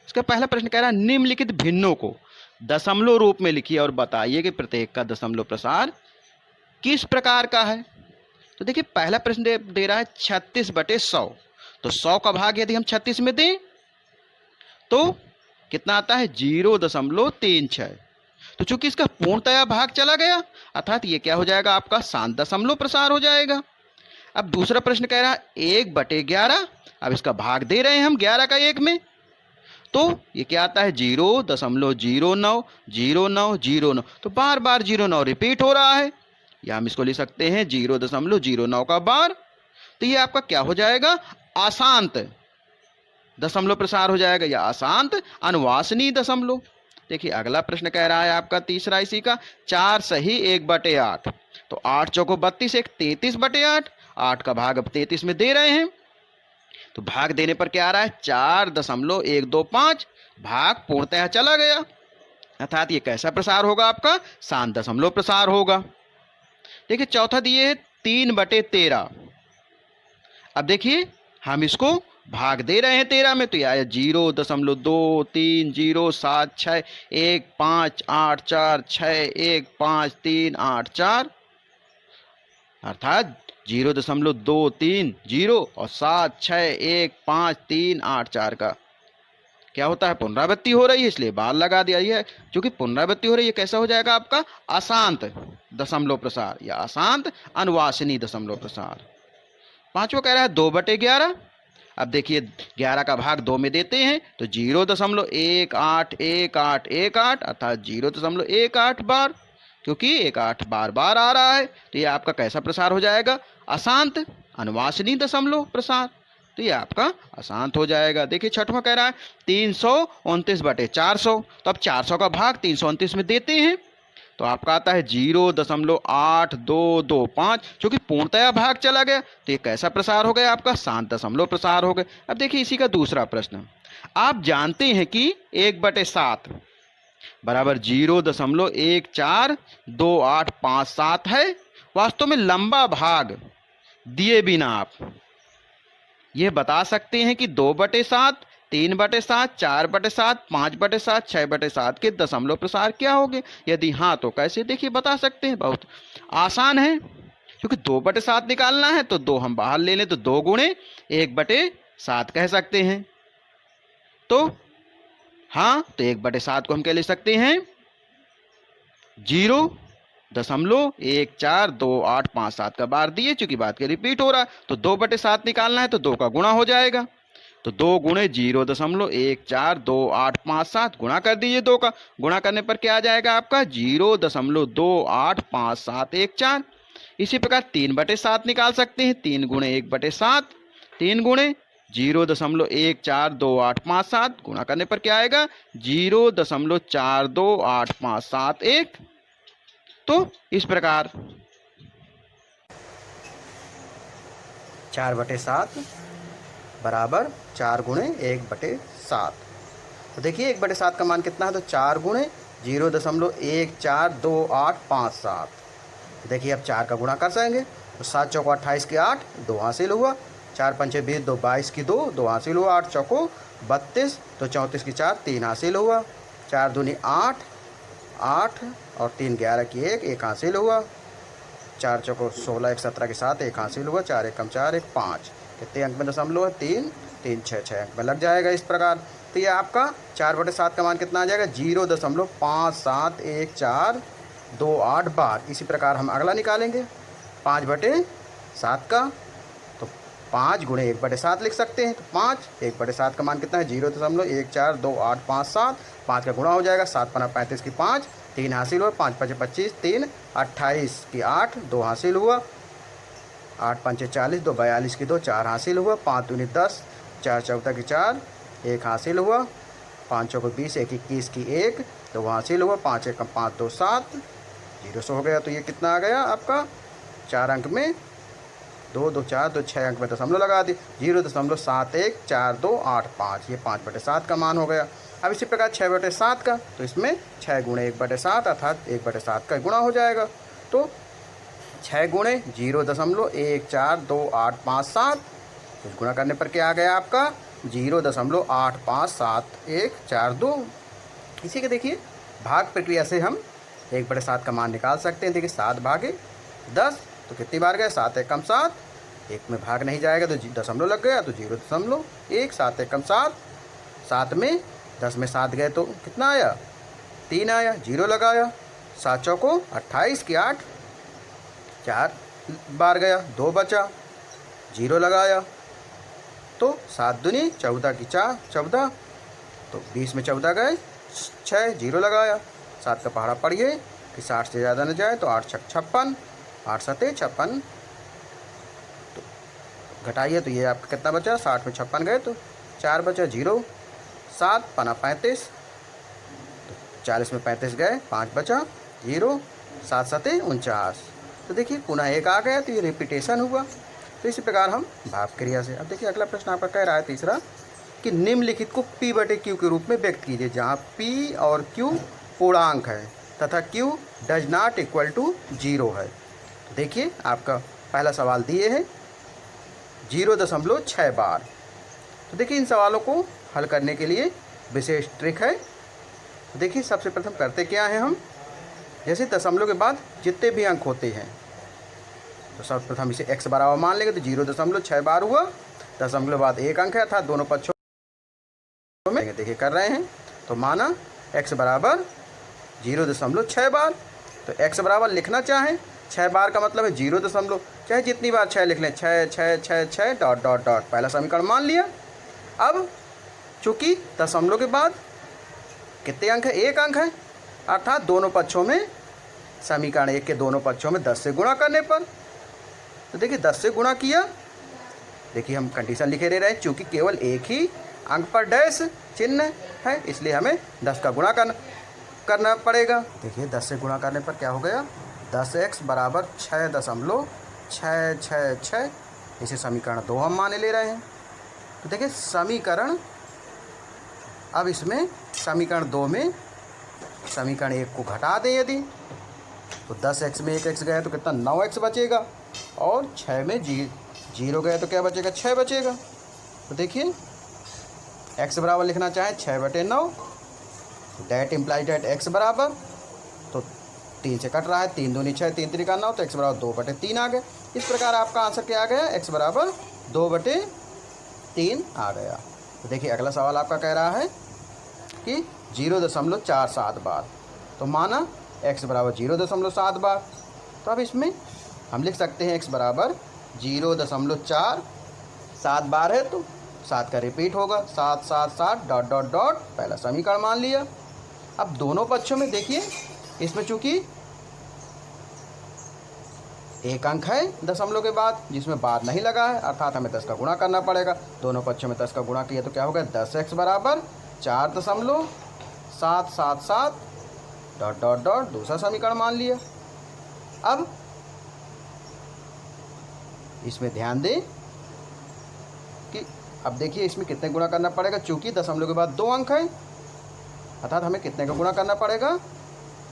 इसका पहला प्रश्न कह रहा है निम्नलिखित भिन्नों को दशमलव रूप में लिखिए और बताइए कि प्रत्येक का दशमलव प्रसार किस प्रकार का है। तो देखिए पहला प्रश्न दे रहा है 36/100, तो 100 का भाग यदि हम 36 में दें तो कितना आता है, 0.36। तो चूंकि इसका पूर्णतया भाग चला गया, अर्थात ये क्या हो जाएगा, आपका 7 दशमलव प्रसार हो जाएगा। अब दूसरा प्रश्न कह रहा है 1/11, अब इसका भाग दे रहे हैं हम 11 का 1 में, तो ये क्या आता है, 0.090909, तो बार बार 09 रिपीट हो रहा है, या हम इसको लिख सकते हैं 0.09 का बार। तो ये आपका क्या हो जाएगा, अशांत दशमलव प्रसार हो जाएगा, या अशांत अनुवासनीय दशमलव। देखिए अगला प्रश्न कह रहा है आपका तीसरा इसी का, 4 सही 1/8, तो 8 चौको 32, 1 33/8, 8 का भाग अब 33 में दे रहे हैं, तो भाग देने पर क्या आ रहा है 4.125, भाग पूर्णतः चला गया, अर्थात ये कैसा प्रसार होगा आपका शांत दशमलव प्रसार होगा। देखिए चौथा दिए है 3/13। अब देखिए हम इसको भाग दे रहे हैं 13 में, तो ये आया 0.23076158461536 अर्थात 0.230 और 7615384 का क्या होता है पुनरावृत्ति हो रही है, इसलिए बार लगा दिया है। क्योंकि पुनरावृत्ति हो रही है कैसा हो जाएगा आपका अशांत दशमलव प्रसार या अशांत अनुवासनी दशमलव प्रसार। पांचवा कह रहा है 2/11। अब देखिए 11 का भाग 2 में देते हैं तो 0.181818 अर्थात 0.18 बार, क्योंकि 18 बार बार आ रहा है तो ये आपका कैसा प्रसार हो जाएगा अशांत अनुवासनी दशमलव प्रसार, तो ये आपका अशांत हो जाएगा। देखिए छठवां कह रहा है 329/400। तो अब 400 का भाग 329 में देते हैं तो आपका आता है 0.8225, क्योंकि पूर्णतया भाग चला गया तो ये कैसा प्रसार हो गया आपका शांत दशमलव प्रसार हो गया। अब देखिए इसी का दूसरा प्रश्न, आप जानते हैं कि 1/7 बराबर 0.142857 है। वास्तव में लंबा भाग दिए बिना आप ये बता सकते हैं कि 2/7, 3/7, 4/7, 5/7, 6/7 के दशमलव प्रसार क्या होंगे। यदि हाँ तो कैसे, देखिए बता सकते हैं, बहुत आसान है। क्योंकि 2/7 निकालना है तो 2 हम बाहर ले लें तो 2 गुणे 1/7 कह सकते हैं। तो हाँ, तो 1/7 को हम क्या ले सकते हैं 0.142857 का बार दिए, चूंकि बात के रिपीट हो रहा है तो 2/7 निकालना है तो 2 का गुणा हो जाएगा, तो 2 गुणे 0.142857 गुणा कर दीजिए, 2 का गुणा करने पर क्या आ जाएगा आपका 0.285714। इसी प्रकार 3/7 निकाल सकते हैं, 3 गुणे 1/7, 3 गुणे 0.142857 गुणा करने पर क्या आएगा 0.428571। तो इस प्रकार 4/7 बराबर 4 गुणे 1/7। तो देखिए 1/7 का मान कितना है, तो 4 गुणे 0.142857। देखिए अब 4 का गुणा कर सकेंगे तो 7 चौको 28 की 8, 2 हासिल हुआ, 4 पंचे 20, 2 22 की 2, 2 हासिल हुआ, 8 चौको 32, तो 34 की 4, 3 हासिल हुआ, 4 दूनी 8, 8 और 3 11 की 1, 1 हासिल हुआ, 4 चौको 16, 1 17 के साथ 1 हासिल हुआ, 4 1 कम 4 1 5, कितने अंक में दशमलव है 3, 3 6 6 अंक में लग जाएगा इस प्रकार। तो ये आपका 4/7 का मान कितना आ जाएगा 0.571428 बार। इसी प्रकार हम अगला निकालेंगे 5/7 का, तो 5 गुणे 1/7 लिख सकते हैं, तो 5 1/7 का मान कितना है 0.142857, 5 का गुणा हो जाएगा, 7 पना 35 की 5, 3 हासिल हुआ, 5 पंचे 25, 3 28 की 8, 2 हासिल हुआ, 8 पंचे 40, 2 42 की 2, 4 हासिल हुआ, 5 दूनी 10, 4 14 की 4, 1 हासिल हुआ, 5 चौको 20, 1 21 की 1, 2 हासिल हुआ, 5 1 5 2 7, 0 से हो गया। तो ये कितना आ गया आपका 4 अंक में 2 2 4, तो 6 अंक में दशमलव लगा दी, 0.714285, ये 5/7 का मान हो गया। अब इसी प्रकार 6/7 का, तो इसमें 6 गुणे 1/7 अर्थात 1/7 का गुणा हो जाएगा, तो 6 गुणे 0.142857, तो गुणा करने पर क्या आ गया आपका 0.857142। इसी के देखिए भाग प्रक्रिया से हम 1/7 का मान निकाल सकते हैं। देखिए 7 भागे 10, तो कितनी बार गए 7 1 कम 7, 1 में भाग नहीं जाएगा तो दशमलव लग गया, तो 0.1, 7 1 कम 7, 7 में 10 में 7 गए तो कितना आया 3 आया, 0 लगाया, 7 चौको 28 की 8, 4 बार गया, 2 बचा, 0 लगाया, तो 7 दूनी 14 की 4, 14, तो 20 में 14 गए 6, 0 लगाया, 7 का पहाड़ा पढ़िए कि 60 से ज़्यादा न जाए, तो 8 6 56, 8 7 56, तो घटाइए तो ये आपका कितना बचा, 60 में 56 गए तो 4 बचा, 0, 7 पना 35, तो 40 में 35 गए, 5 बचा, 0, 7 7 49। तो देखिए पुनः 1 आ गया, तो ये रिपीटेशन हुआ। तो इसी प्रकार हम भाव क्रिया से। अब देखिए अगला प्रश्न आपका कह रहा है तीसरा कि निम्नलिखित को P बटे Q के रूप में व्यक्त कीजिए, जहाँ P और Q पूर्णांक है तथा Q does not equal to 0 है। तो देखिए आपका पहला सवाल दिए है 0.6 बार। तो देखिए इन सवालों को हल करने के लिए विशेष ट्रिक है। तो देखिए सबसे प्रथम करते क्या है हम, जैसे दशमलव के बाद जितने भी अंक होते हैं तो सर्वप्रथम इसे x बराबर मान लेंगे। तो 0.6 बार हुआ, दशमलव बाद एक अंक है अर्थात दोनों पक्षों में देखिए कर रहे हैं। तो माना x बराबर 0.6 बार। तो x बराबर लिखना चाहें 6 बार का मतलब है 0. चाहे जितनी बार 6 लिख लें, 6 6 6 6 डॉट डॉट डॉट, पहला समीकरण मान लिया। अब चूँकि दशमलव के बाद कितने अंक है, एक अंक है अर्थात दोनों पक्षों में समीकरण 1 के दोनों पक्षों में 10 से गुणा करने पर, तो देखिए 10 से गुणा किया। देखिए हम कंडीशन लिखे दे रहे हैं, चूँकि केवल एक ही अंक पर डैश चिन्ह है इसलिए हमें 10 का गुणा करना पड़ेगा। देखिए 10 से गुणा करने पर क्या हो गया, 10x बराबर 6.666। इसे समीकरण 2 हम माने ले रहे हैं। तो देखिए समीकरण, अब इसमें समीकरण 2 में समीकरण 1 को घटा दें यदि, तो 10x में 1x गया तो कितना 9x बचेगा, और 6 में 0 गया तो क्या बचेगा, 6 बचेगा। तो देखिए x बराबर लिखना चाहें 6/9, डैट इम्प्लाइज डैट x बराबर, तो 3 से कट रहा है, 3 दूनी 6, 3 त्रिका 9, तो x बराबर 2/3 आ गया। इस प्रकार आपका आंसर क्या आ गया, x बराबर 2/3 आ गया। तो देखिए अगला सवाल आपका कह रहा है कि 0.47 बार। तो माना x बराबर 0.7 बार। तो अब इसमें हम लिख सकते हैं x बराबर 0.47 बार है तो 7 का रिपीट होगा, 7 7 7 डॉट डॉट डॉट, पहला समीकरण मान लिया। अब दोनों पक्षों में देखिए इसमें चूँकि एक अंक है दशमलव के बाद जिसमें बार नहीं लगा है अर्थात हमें 10 का गुणा करना पड़ेगा। दोनों पक्षों में 10 का गुणा किया तो क्या होगा, 10x बराबर 4.777 डॉट डॉट डॉट, दूसरा समीकरण मान लिया। अब इसमें ध्यान दें कि अब देखिए इसमें कितने गुणा करना पड़ेगा, चूँकि दशमलव के बाद 2 अंक है अर्थात हमें कितने का गुणा करना पड़ेगा,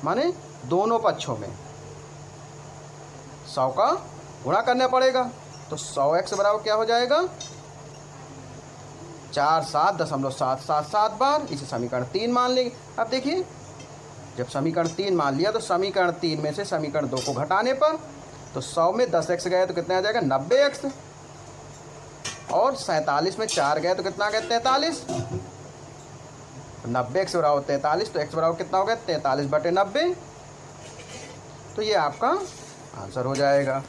माने दोनों पक्षों में 100 का गुणा करना पड़ेगा। तो 100x बराबर क्या हो जाएगा, 47.777 बार। इसे समीकरण 3 मान लेंगे। अब देखिए जब समीकरण 3 मान लिया तो समीकरण 3 में से समीकरण 2 को घटाने पर, तो 100 में 10x गए तो कितना आ जाएगा, 90x, और 47 में 4 गए तो कितना आ गया, 43। 90x बराबर 43, तो x बराबर कितना हो गया, 43/90। तो ये आपका आंसर हो जाएगा।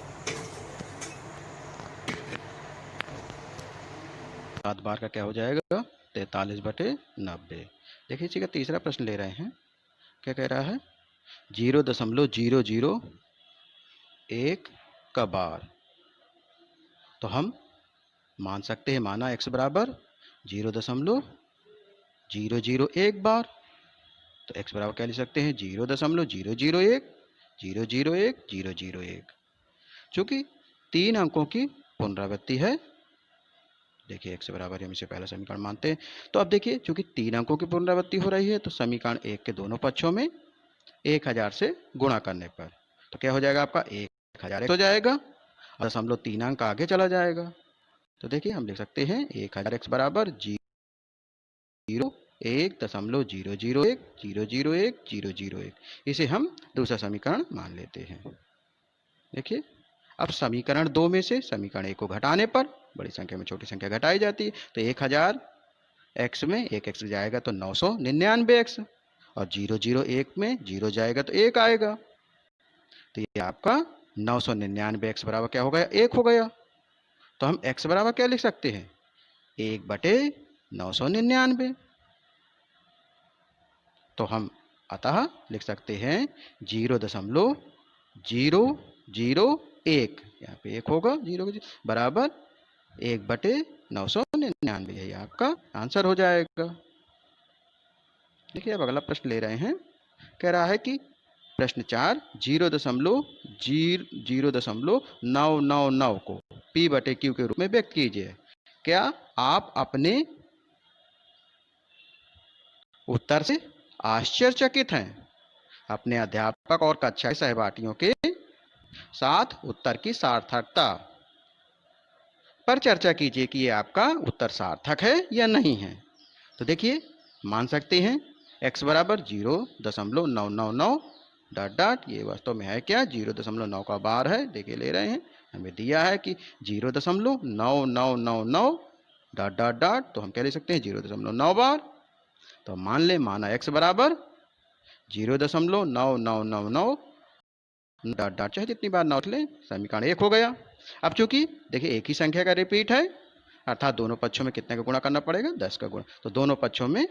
7 बार का क्या हो जाएगा, 43/90। देखिए इसी का तीसरा प्रश्न ले रहे हैं, क्या कह रहा है, 0.001 का बार। तो हम मान सकते हैं, माना x बराबर 0.001 बार। तो x बराबर क्या लिख सकते हैं, 0.001 001 001। चूँकि 3 अंकों की पुनरावृत्ति है, देखिए x बराबर हम इसे पहला समीकरण मानते हैं। तो अब देखिए चूँकि 3 अंकों की पुनरावृत्ति हो रही है तो समीकरण 1 के दोनों पक्षों में 1000 से गुणा करने पर तो क्या हो जाएगा, आपका 1000 हो जाएगा और दशमलव 3 अंक आगे चला जाएगा। तो देखिए हम लिख सकते हैं 1000x बराबर 0.1.001 इसे हम दूसरा समीकरण मान लेते हैं। देखिए अब समीकरण 2 में से समीकरण 1 को घटाने पर बड़ी संख्या में छोटी संख्या घटाई जाती है। तो 1000x में 1x जाएगा तो 999x, और 001 में 0 जाएगा तो 1 आएगा। तो ये आपका 999x बराबर क्या हो गया, 1 हो गया। तो हम x बराबर क्या लिख सकते हैं, 1/999। तो हम अतः लिख सकते हैं 0.001, यहाँ पे 1 होगा, 0 बराबर 1/999। यही आपका आंसर हो जाएगा। देखिए अब अगला प्रश्न ले रहे हैं, कह रहा है कि प्रश्न 4 0.099 को P बटे Q के रूप में व्यक्त कीजिए। क्या आप अपने उत्तर से आश्चर्यचकित हैं? अपने अध्यापक और कक्षा के सहपाठियों के साथ उत्तर की सार्थकता पर चर्चा कीजिए कि ये आपका उत्तर सार्थक है या नहीं है। तो देखिए, मान सकते हैं x बराबर 0.999 डॉट डॉट, ये वास्तव में है क्या, 0.9 का बार है। देखिए ले रहे हैं, हमें दिया है कि 0.9999 डॉट डॉट डॉट, तो हम क्या ले सकते हैं 0.9 बार। तो मान लें, माना x बराबर 0.9999 डॉट डॉट, चाहे जितनी बार नोट लें, समीकरण 1 हो गया। अब चूंकि देखिए एक ही संख्या का रिपीट है, अर्थात दोनों पक्षों में कितने का गुणा करना पड़ेगा, 10 का गुणा। तो दोनों पक्षों में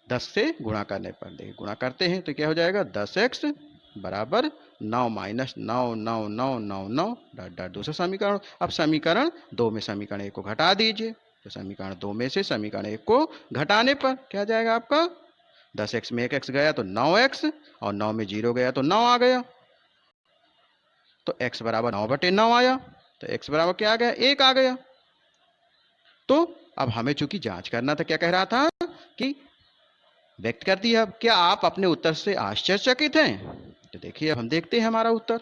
10 से गुणा करने पर, देखिए गुणा करते हैं तो क्या हो जाएगा, 10x बराबर 9 माइनस 99999 डॉट डॉट, दूसरा समीकरण। अब समीकरण 2 में समीकरण 1 को घटा दीजिए। तो समीकरण 2 में से समीकरण 1 को घटाने पर क्या जाएगा आपका, 10x में 1x गया तो 9x, और 9 में 0 गया तो 9 आ गया। तो x बराबर 9 बटे 9 आया। तो x बराबर क्या आ गया, 1 आ गया। तो अब हमें चूंकि जांच करना था, क्या कह रहा था कि व्यक्त कर दिया। अब क्या आप अपने उत्तर से आश्चर्यचकित हैं? तो देखिए अब हम देखते हैं हमारा उत्तर।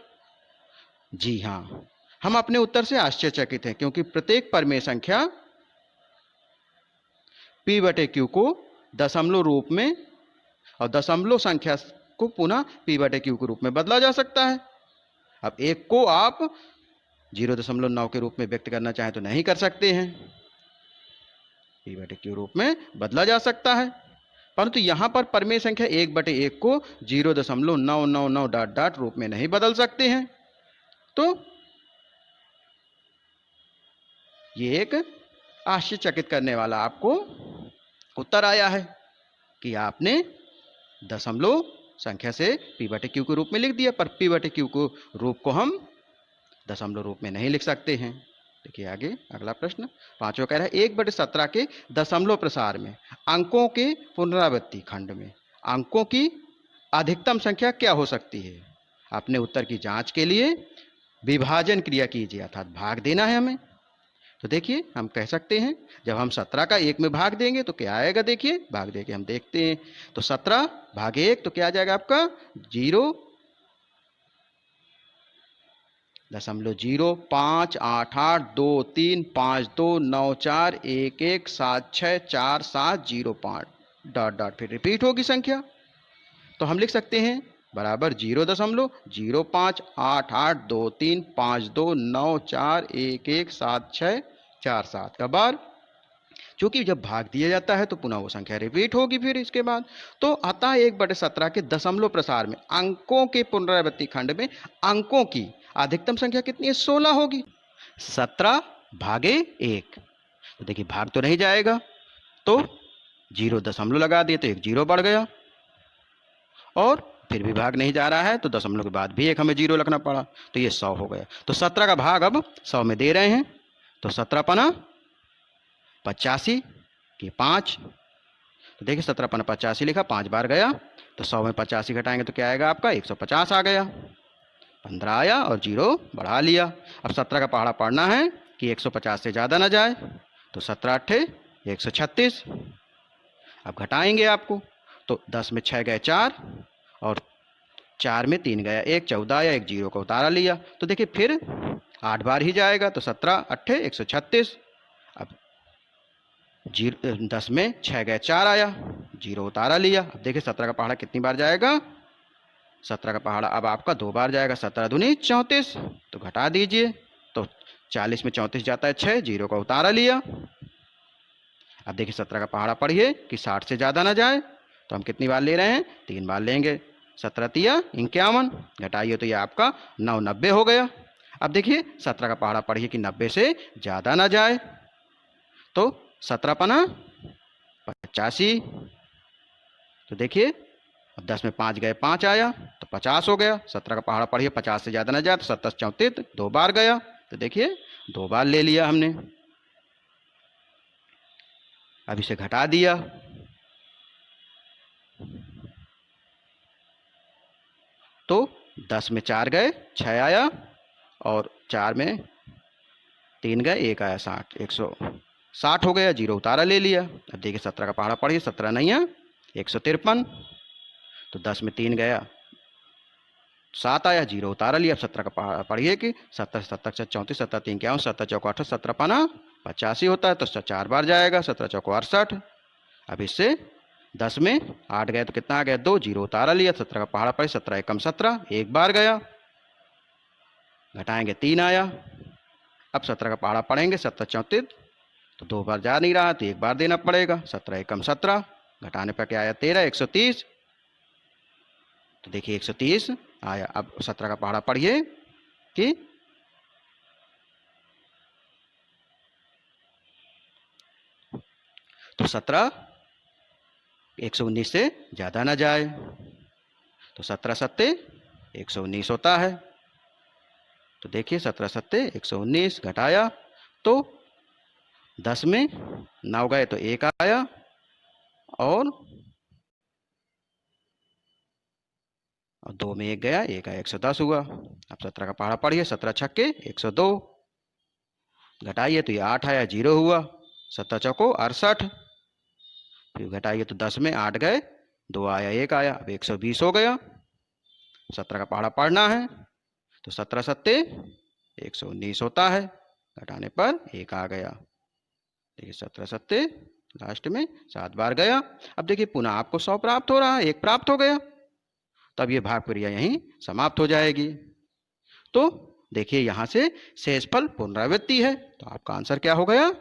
जी हाँ, हम अपने उत्तर से आश्चर्यचकित हैं, क्योंकि प्रत्येक परिमेय संख्या P बटे Q को दशमलव रूप में और दशमलव संख्या को पुनः P बटे Q के रूप में बदला जा सकता है। अब एक को आप 0.9 के रूप में व्यक्त करना चाहें तो नहीं कर सकते हैं, P बटे Q रूप में बदला जा सकता है। परंतु यहां पर परिमेय संख्या 1 बटे 1 को 0.999 डॉट डॉट रूप में नहीं बदल सकते हैं। तो ये एक आश्चर्यचकित करने वाला आपको उत्तर आया है कि आपने दशमलव संख्या से P बटे Q के रूप में लिख दिया, पर P बटे Q को रूप को हम दशमलव रूप में नहीं लिख सकते हैं। देखिए आगे अगला प्रश्न, पांचवा कह रहा है 1/17 के दशमलव प्रसार में अंकों के पुनरावृत्ति खंड में अंकों की अधिकतम संख्या क्या हो सकती है? अपने उत्तर की जांच के लिए विभाजन क्रिया कीजिए, अर्थात भाग देना है हमें। तो देखिए हम कह सकते हैं, जब हम 17 का 1 में भाग देंगे तो क्या आएगा, देखिए भाग दे के हम देखते हैं। तो 17 भागे 1 तो क्या आ जाएगा आपका 0.5882352941176475 डॉट डॉट, फिर रिपीट होगी संख्या। तो हम लिख सकते हैं बराबर 0.0588235294117647 का बार। चूंकि जब भाग दिया जाता है तो पुनः वो संख्या रिपीट होगी फिर इसके बाद। तो अतः 1/17 के दशमलव प्रसार में अंकों के पुनरावृत्ति खंड में अंकों की अधिकतम संख्या कितनी है, 16 होगी। 17 भागे 1, तो देखिए भाग तो नहीं जाएगा, तो 0 दशमलव लगा दिए तो 1 0 बढ़ गया, और फिर भी भाग नहीं जा रहा है तो दशमलव के बाद भी 1 हमें 0 लिखना पड़ा, तो ये 100 हो गया। तो 17 का भाग अब 100 में दे रहे हैं, तो 17 पना 85 की 5, तो देखिए 17 पना 85 लिखा, 5 बार गया, तो 100 में 85 घटाएंगे तो क्या आएगा आपका 150 आ गया, 15 आया और 0 बढ़ा लिया। अब 17 का पहाड़ा पढ़ना है कि 150 से ज़्यादा ना जाए, तो 17 अट्ठे 136। अब घटाएंगे आपको, तो 10 में 6 गए 4, और 4 में 3 गया 1, 14 आया, 1 0 का उतारा लिया, तो देखिए फिर 8 बार ही जाएगा, तो 17 अट्ठे 136। अब 10 में 6 गए 4 आया, 0 उतारा लिया। अब देखिए 17 का पहाड़ा कितनी बार जाएगा, 17 का पहाड़ा अब आपका 2 बार जाएगा, 17 दूनी 34, तो घटा दीजिए, तो 40 में 34 जाता है 6, 0 का उतारा लिया। अब देखिए 17 का पहाड़ा पढ़िए कि 60 से ज़्यादा ना जाए, तो हम कितनी बार ले रहे हैं, 3 बार लेंगे, 17 तिया 51, घटाइए तो ये आपका 9 90 हो गया। अब देखिए 17 का पहाड़ा पढ़िए कि 90 से ज़्यादा ना जाए, तो 17 पना 85, तो देखिए अब 10 में 5 गए 5 आया, तो 50 हो गया। 17 का पहाड़ा पढ़िए 50 से ज़्यादा ना जाए, तो 17 34 2 बार गया, तो देखिए 2 बार ले लिया हमने। अब इसे घटा दिया, तो 10 में 4 गए 6 आया, और 4 में 3 गए, 1 आया 60, 160 हो गया, 0 उतारा ले लिया। अब देखिए 17 का पहाड़ा पढ़िए, 17 नहीं है 153, तो 10 में 3 गया 7 आया, 0 उतारा लिया। अब 17 का पहाड़ा पढ़िए कि 17 17 34, 17 3 क्या हो, 17 चौको 18, 17 पाना 85 होता है, तो 4 बार जाएगा, 17 चौको 68। अब इससे 10 में 8 गए तो कितना आ गया 2, 0 उतारा लिया। 17 का पहाड़ा पढ़े, 17 एकम 17, 1 बार गया, घटाएंगे 3 आया। अब 17 का पहाड़ा पढ़ेंगे, 17 34, तो 2 बार जा नहीं रहा तो 1 बार देना पड़ेगा, 17 एकम 17, घटाने पर क्या आया 13, 130। तो देखिए 130 आया। अब 17 का पहाड़ा पढ़िए कि तो 17 119 से ज़्यादा ना जाए, तो 17 सत्ते 119 होता है। तो देखिए 17 सत्ते 119, घटाया तो 10 में 9 गए तो 1 आया, और 2 में 1 गया, 1 आया, 110 हुआ। अब 17 का पहाड़ा पढ़िए, 17 छक्के 102, घटाइए तो ये 8 आया, 0 हुआ। 17 चौको 68, फिर घटाइए तो 10 में 8 गए, 2 आया, 1 आया, अब 120 हो गया। 17 का पहाड़ा पढ़ना है, तो 17 सत्ते 119 होता है, घटाने पर 1 आ गया। देखिए 17 सत्ते लास्ट में 7 बार गया। अब देखिए पुनः आपको 100 प्राप्त हो रहा है, 1 प्राप्त हो गया, तब ये भाग क्रिया यहीं समाप्त हो जाएगी। तो देखिए यहाँ से शेषफल पुनरावृत्ति है, तो आपका आंसर क्या हो गया,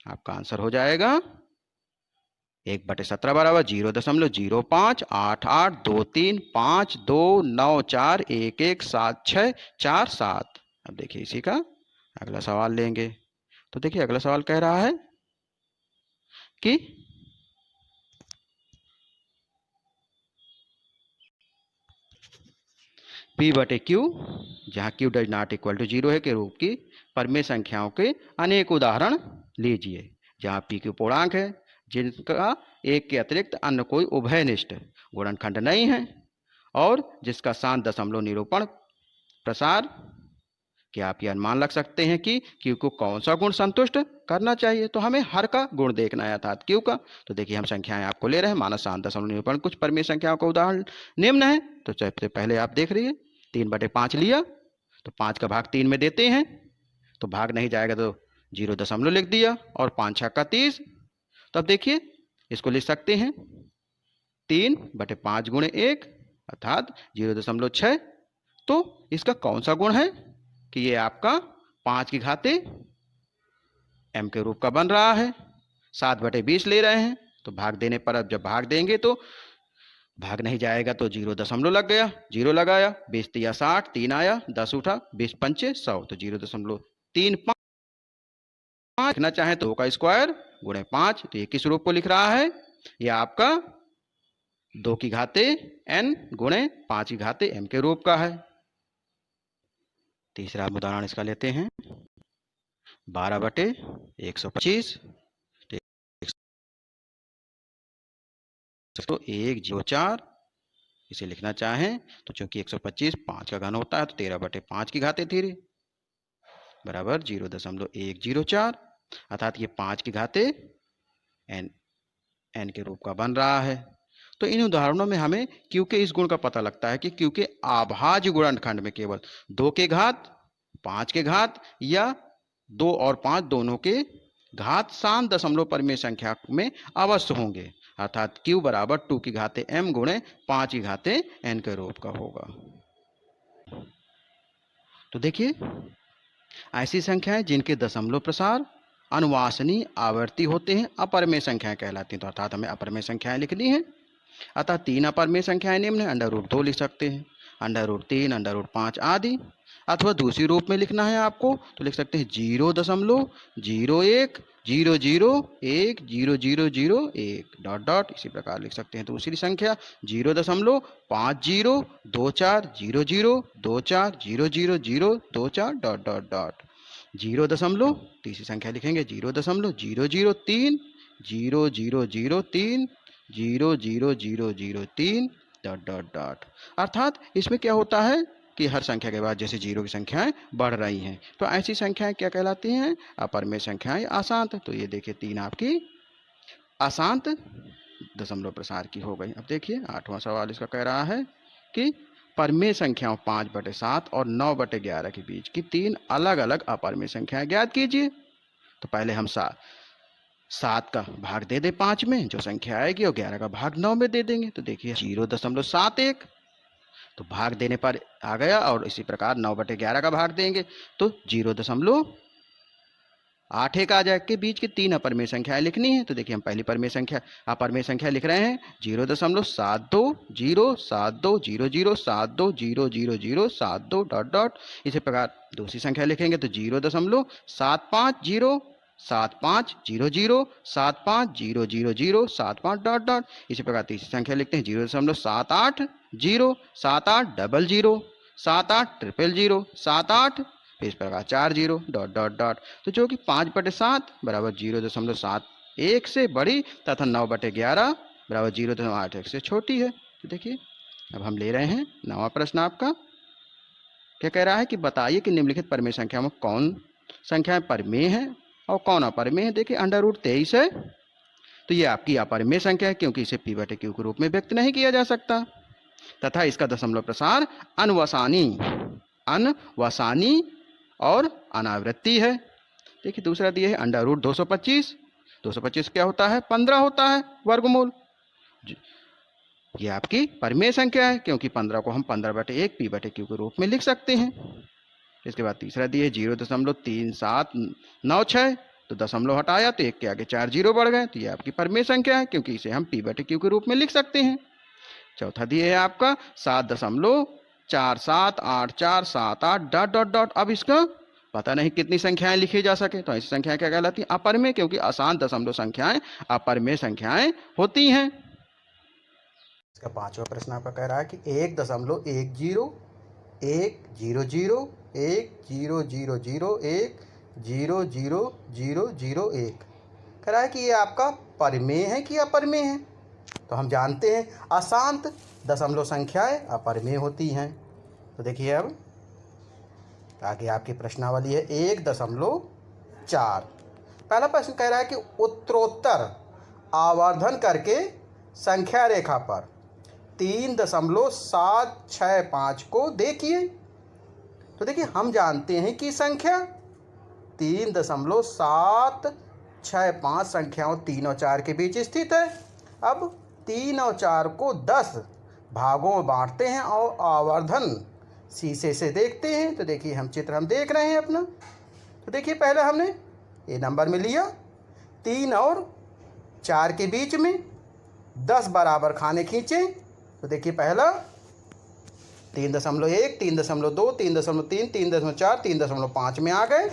आपका आंसर हो जाएगा 1/17 बराबर 0.0588235294117647। अब देखिए इसी का अगला सवाल लेंगे। तो देखिए अगला सवाल कह रहा है कि P/Q, जहाँ Q does not equal to 0 है के रूप की परमेय संख्याओं के अनेक उदाहरण लीजिए, जहाँ PQ पूर्णांक है जिनका एक के अतिरिक्त अन्य कोई उभयनिष्ठ गुणनखंड नहीं है, और जिसका शांत दशमलव निरूपण प्रसार कि आप यह अनुमान लग सकते हैं कि Q को कौन सा गुण संतुष्ट करना चाहिए। तो हमें हर का गुण देखना है, अर्थात Q का। तो देखिए हम संख्याएं आपको ले रहे हैं, माना शांत दशमलव निरूपण कुछ परमेय संख्याओं का उदाहरण निम्न है। तो सबसे पहले आप देख रही है 3/5 लिया, तो 5 का भाग 3 में देते हैं, तो भाग नहीं जाएगा तो 0 दशमलव लिख दिया, और 5 6 का 30। तो अब देखिए इसको लिख सकते हैं 3/5 गुणे 1 अर्थात 0.6। तो इसका कौन सा गुण है कि ये आपका 5 की घाते m के रूप का बन रहा है। 7/20 ले रहे हैं, तो भाग देने पर अब जब भाग देंगे तो भाग नहीं जाएगा तो 0 दशमलव लग गया, 0 लगाया, 20 तिया 60, 3 आया, 10 उठा, 20 पंचे 100, तो 0.35 लिखना चाहे तो 2 का स्क्वायर गुणे 5, तो ये किस रूप को लिख रहा है, यह आपका 2 की घाते n गुणे 5 की घाते m के रूप का है। तीसरा उदाहरण इसका लेते हैं 12/125, तो 104 इसे लिखना चाहें तो चूंकि 125 5 का घन होता है तो 13/5 की घाते 3 बराबर 0.104, अर्थात ये 5 की घाते n के रूप का बन रहा है। तो इन उदाहरणों में हमें Q के इस गुण का पता लगता है कि Q के अभाज्य गुणनखंड में केवल 2 के घात 5 के घात या 2 और 5 दोनों के घात शांत दशमलव परमेय संख्या में अवश्य होंगे, अर्थात Q बराबर 2 की घाते m गुणे 5 की घाते n के रूप का होगा। तो देखिए ऐसी संख्याएं जिनके दशमलव प्रसार अनुवासनीय आवर्ती होते हैं अपरमेय संख्याएं कहलाती हैं। तो अर्थात हमें अपरमेय संख्याएं लिखनी है, अतः 3 अपरमेय संख्याएं निम्न है, √2 लिख सकते हैं, √3, √5 आदि। अथवा दूसरी रूप में लिखना है आपको तो लिख सकते हैं 0.01 001 0001 डॉट डॉट, इसी प्रकार लिख सकते हैं दूसरी संख्या 0.50002400240024 डॉट डॉट डॉट। 0. तीसरी संख्या लिखेंगे 0.003 0003 00003 डॉट डॉट डॉट। अर्थात इसमें क्या होता है कि हर संख्या के बाद जैसे जीरो की संख्याएं बढ़ रही हैं, तो ऐसी संख्याएं क्या कहलाती हैं? अपरिमेय संख्याएं, अशांत। तो ये देखिए 3 आपकी अशांत दशमलव प्रसार की हो गई। अब देखिए 8वां सवाल इसका कह रहा है कि परिमेय संख्याओं 5/7 और 9/11 के बीच की 3 अलग अलग अपरिमेय संख्याएं ज्ञात कीजिए। तो पहले हम 7 का भाग दे दें 5 में, जो संख्या आएगी, और 11 का भाग 9 में दे देंगे। तो देखिए 0.71, तो भाग देने पर आ गया, और इसी प्रकार 9/11 का भाग देंगे तो 0.81 आ जाए। के बीच की 3 अपरिमेय संख्याएं लिखनी है। तो देखिए हम पहली अपरिमेय संख्या लिख रहे हैं 0.72 डॉट डॉट। इसी प्रकार दूसरी संख्या लिखेंगे तो 0.7500 डॉट डॉट। इसी प्रकार तीसरी संख्या लिखते हैं 0.7800 फिर इस प्रकार 40 डॉट डॉट डॉट। तो जो कि 5/7 बराबर 0.71 से बड़ी तथा 9/11 बराबर 0.81 से छोटी है। तो देखिए अब हम ले रहे हैं 9वां प्रश्न आपका। क्या कह रहा है कि बताइए कि निम्नलिखित परिमेय संख्या में कौन संख्याएं परिमेय है और कौन अपरिमेय है। देखिए √23 है, तो ये आपकी अपरिमेय संख्या है क्योंकि इसे p/q के रूप में व्यक्त नहीं किया जा सकता, तथा इसका दशमलव प्रसार अनवसानी और अनावृत्ति है। देखिए दूसरा दिया है √225। 225 क्या होता है? 15 होता है वर्गमूल। ये आपकी परिमेय संख्या है क्योंकि 15 को हम 15/1 p/q के रूप में लिख सकते हैं। इसके बाद तीसरा दिया है 0.3796, तो दशमलव हटाया तो 1 के आगे 4 जीरो बढ़ गए, तो ये आपकी परिमेय संख्या है क्योंकि इसे हम p/q के रूप में लिख सकते हैं। चौथा दिया है आपका 7.478478 डॉट डॉट डॉट। अब इसका पता नहीं कितनी संख्याएं लिखी जा सके, तो ऐसी संख्याएं क्या कहलाती हैं? अपरिमेय, क्योंकि अशांत दशमलव संख्याएं अपरिमेय संख्याएं होती हैं। इसका 5वां प्रश्न आपका कह रहा है कि 1.10100100010001 कह रहा है कि ये आपका परिमेय है कि अपरिमेय है। तो हम जानते हैं अशांत दशमलव संख्याएं अपरिमेय होती हैं। तो देखिए अब आगे आपकी प्रश्नावली है 1.4। पहला प्रश्न कह रहा है कि उत्तरोत्तर आवर्धन करके संख्या रेखा पर 3.765 को देखिए। तो देखिए हम जानते हैं कि संख्या 3.765 संख्याओं 3 और 4 के बीच स्थित है। अब 3 और 4 को 10 भागों में बांटते हैं और आवर्धन शीशे से देखते हैं। तो देखिए हम चित्र देख रहे हैं अपना। तो देखिए पहले हमने ये नंबर में लिया 3 और 4 के बीच में 10 बराबर खाने खींचे। तो देखिए पहला 3.1, 3.2, 3.3, 3.4, 3.5 में आ गए,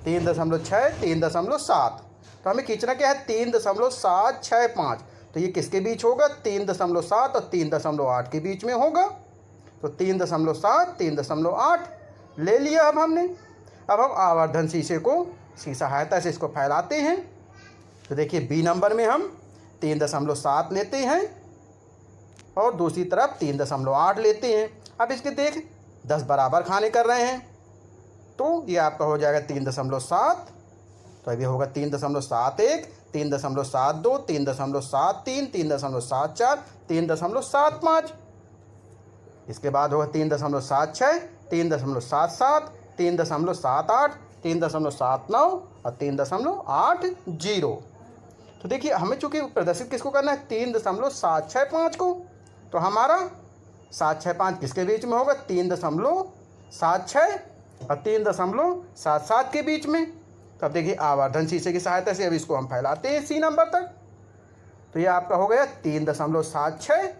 3.6, 3.7। तो हमें खींचना क्या है? 3.765। तो ये किसके बीच होगा? 3.7 और 3.8 के बीच में होगा। तो 3.7, 3.8 ले लिया अब हमने। अब हम आवर्धन शीशे को सहायता से इसको फैलाते हैं। तो देखिए बी नंबर में हम 3.7 लेते हैं और दूसरी तरफ 3.8 लेते हैं। अब इसके देख 10 बराबर खाने कर रहे हैं, तो ये आपका हो जाएगा 3.7। तो अभी होगा 3.71, 3.72, 3.73, 3.74, 3.75। इसके बाद होगा 3.76, 3.77, 3.78, 3.79 और 3.80। तो देखिए हमें चूँकि प्रदर्शित किसको करना है? 3.765 को। तो हमारा 765 किसके बीच में होगा? 3.76 और 3.77 के बीच में। तो अब देखिए आवर्धन शीशे की सहायता से अब इसको हम फैलाते हैं सी नंबर तक। तो ये आपका हो गया 3.76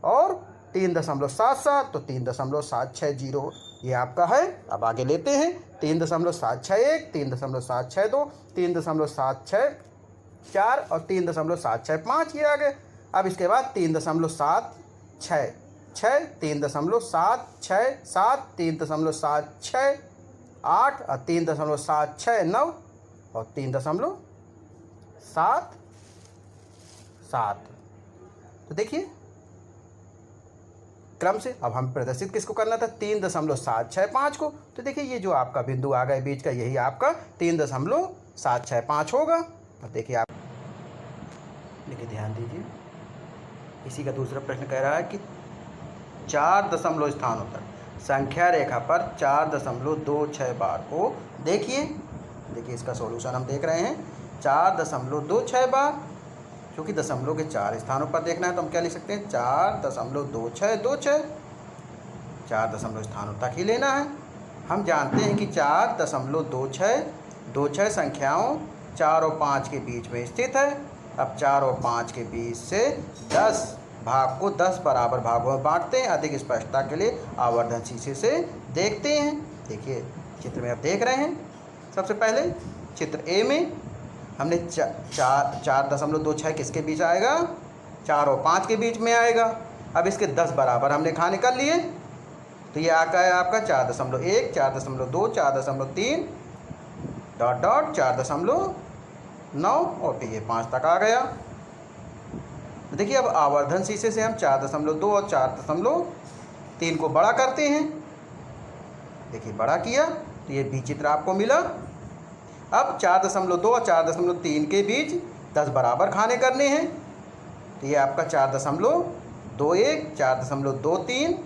और 3.77, तो 3.760 ये आपका है। अब आगे लेते हैं 3.761, 3.762, 3.764 और 3.765 ये आ गए। अब इसके बाद 3.766, 3.767, 3.768 और 3.769 और 3.77। तो देखिए क्रम से। अब हम प्रदर्शित किसको करना था, 3.765 को। तो देखिए ये जो आपका बिंदु आ गया बीच का, यही आपका 3.765 होगा। अब देखिए आप देखिए, ध्यान दीजिए, इसी का दूसरा प्रश्न कह रहा है कि 4 दशमलव स्थानों तक संख्या रेखा पर 4.26 बार को देखिए। देखिए इसका सॉल्यूशन हम देख रहे हैं, 4.26 बार, क्योंकि दशमलव के 4 स्थानों पर देखना है तो हम क्या लिख सकते हैं, 4.2626, 4 दशमलव स्थानों तक ही लेना है। हम जानते हैं कि 4.2626 संख्याओं 4 और 5 के बीच में स्थित है। अब 4 और 5 के बीच से 10 भाग को 10 बराबर भागों में बांटते हैं। अधिक स्पष्टता के लिए आवर्धन शीशे से देखते हैं। देखिए चित्र में आप देख रहे हैं, सबसे पहले चित्र ए में हमने 4.26 किसके बीच आएगा, 4 और 5 के बीच में आएगा। अब इसके 10 बराबर हमने कहाँ निकाल लिए, तो ये आता है आपका 4.1, 4.2, 4.3 डॉट डॉट 4.9 और फिर ये 5 तक आ गया। देखिए अब आवर्धन शीशे से हम 4.2 और 4.3 को बड़ा करते हैं। देखिए बड़ा किया तो ये बी चित्र आपको मिला। अब 4.2 और 4.3 के बीच 10 बराबर खाने करने हैं, तो ये आपका 4.21, 4.23,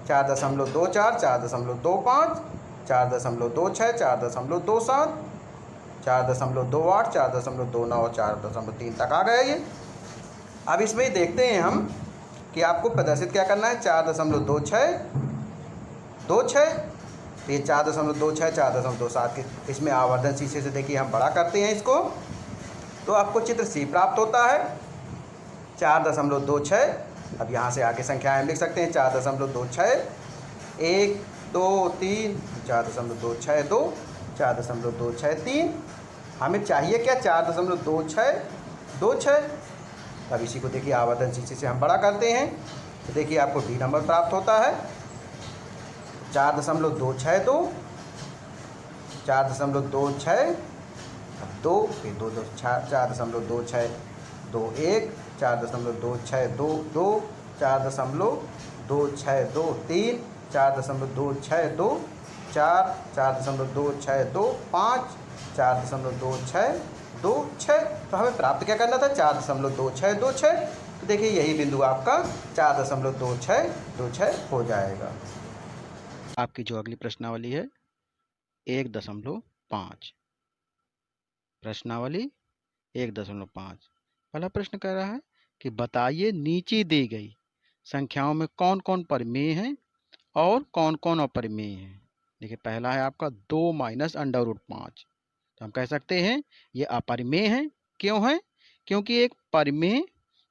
4.24, 4.25, 4.26, 4.27, 4.28, 4.29 और 4.3 तक आ गया ये। अब इसमें देखते हैं हम कि आपको प्रदर्शित क्या करना है, 4.26, तो ये 4.26, 4.27 के इसमें आवर्धन शीशे से देखिए हम बड़ा करते हैं इसको, तो आपको चित्र सी प्राप्त होता है 4.26। अब यहाँ से आगे संख्याएं हम लिख सकते हैं, 4.26, 1, 2, 3, 4.262, 4.263। हमें चाहिए क्या, 4.2626। अब इसी को देखिए आवर्धन शीशे से हम बड़ा करते हैं, तो देखिए आपको डी नंबर प्राप्त होता है 4.262, 4.262, 2, फिर 2 2 4.2621, 4.2622, 4.2623, 4.2624, 4.2625, 4.2626। तो हमें प्राप्त क्या करना था, 4.2626। तो देखिए यही बिंदु आपका 4.2626 हो जाएगा। आपकी जो अगली प्रश्नावली है 1.5, प्रश्नावली 1.5। पहला प्रश्न कह रहा है कि बताइए नीचे दी गई संख्याओं में कौन कौन परिमेय हैं और कौन कौन अपरिमेय हैं। देखिए पहला है आपका 2 माइनस √5, तो हम कह सकते हैं ये अपरिमेय है। क्यों है, क्योंकि एक परिमेय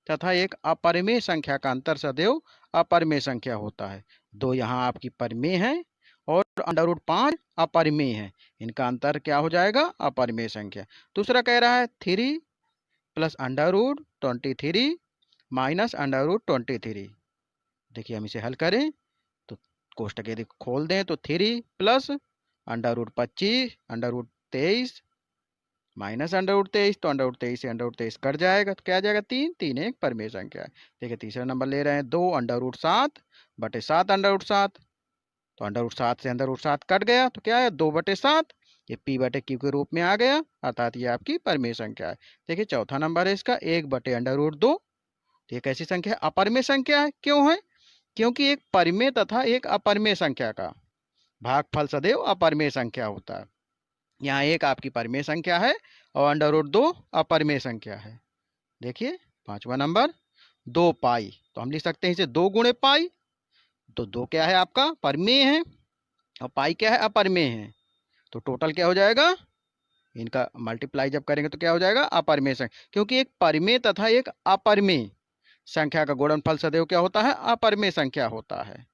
तथा एक अपरिमेय संख्या का अंतर सदैव अपरिमेय संख्या होता है। 2 यहाँ आपकी परिमेय है और √5 अपरिमेय है, इनका अंतर क्या हो जाएगा, अपरिमेय संख्या। दूसरा कह रहा है 3 प्लस √23 माइनस √23। देखिए हम इसे हल करें तो कोष्टक यदि खोल दें तो 3 प्लस √25 √23 माइनस √23, तो √23 से √23 कट जाएगा तो क्या आ जाएगा, 3, 3 एक परिमेय संख्या है। देखिए तीसरा नंबर ले रहे हैं 2 √7 बटे 7 √7, तो √7 से √7 कट गया तो क्या है, 2/7, ये p बटे q के रूप में आ गया, अर्थात ये आपकी परिमेय संख्या है। देखिए चौथा नंबर है इसका 1/√2, तो ये कैसी संख्या है, अपरिमेय संख्या है। क्यों है, क्योंकि एक परिमेय तथा एक अपरिमेय संख्या का भागफल सदैव अपरिमेय संख्या होता है। यहाँ 1 आपकी परिमेय संख्या है और √2 अपरिमेय संख्या है। देखिए पांचवा नंबर 2 पाई, तो हम लिख सकते हैं इसे 2 गुणे पाई, तो 2 क्या है आपका परिमेय है और पाई क्या है अपरिमेय है, तो टोटल क्या हो जाएगा, इनका मल्टीप्लाई जब करेंगे तो क्या हो जाएगा, अपरिमेय संख्या। क्योंकि एक परिमेय तथा एक अपरिमेय संख्या का गुणनफल सदैव क्या होता है, अपरिमेय संख्या होता है।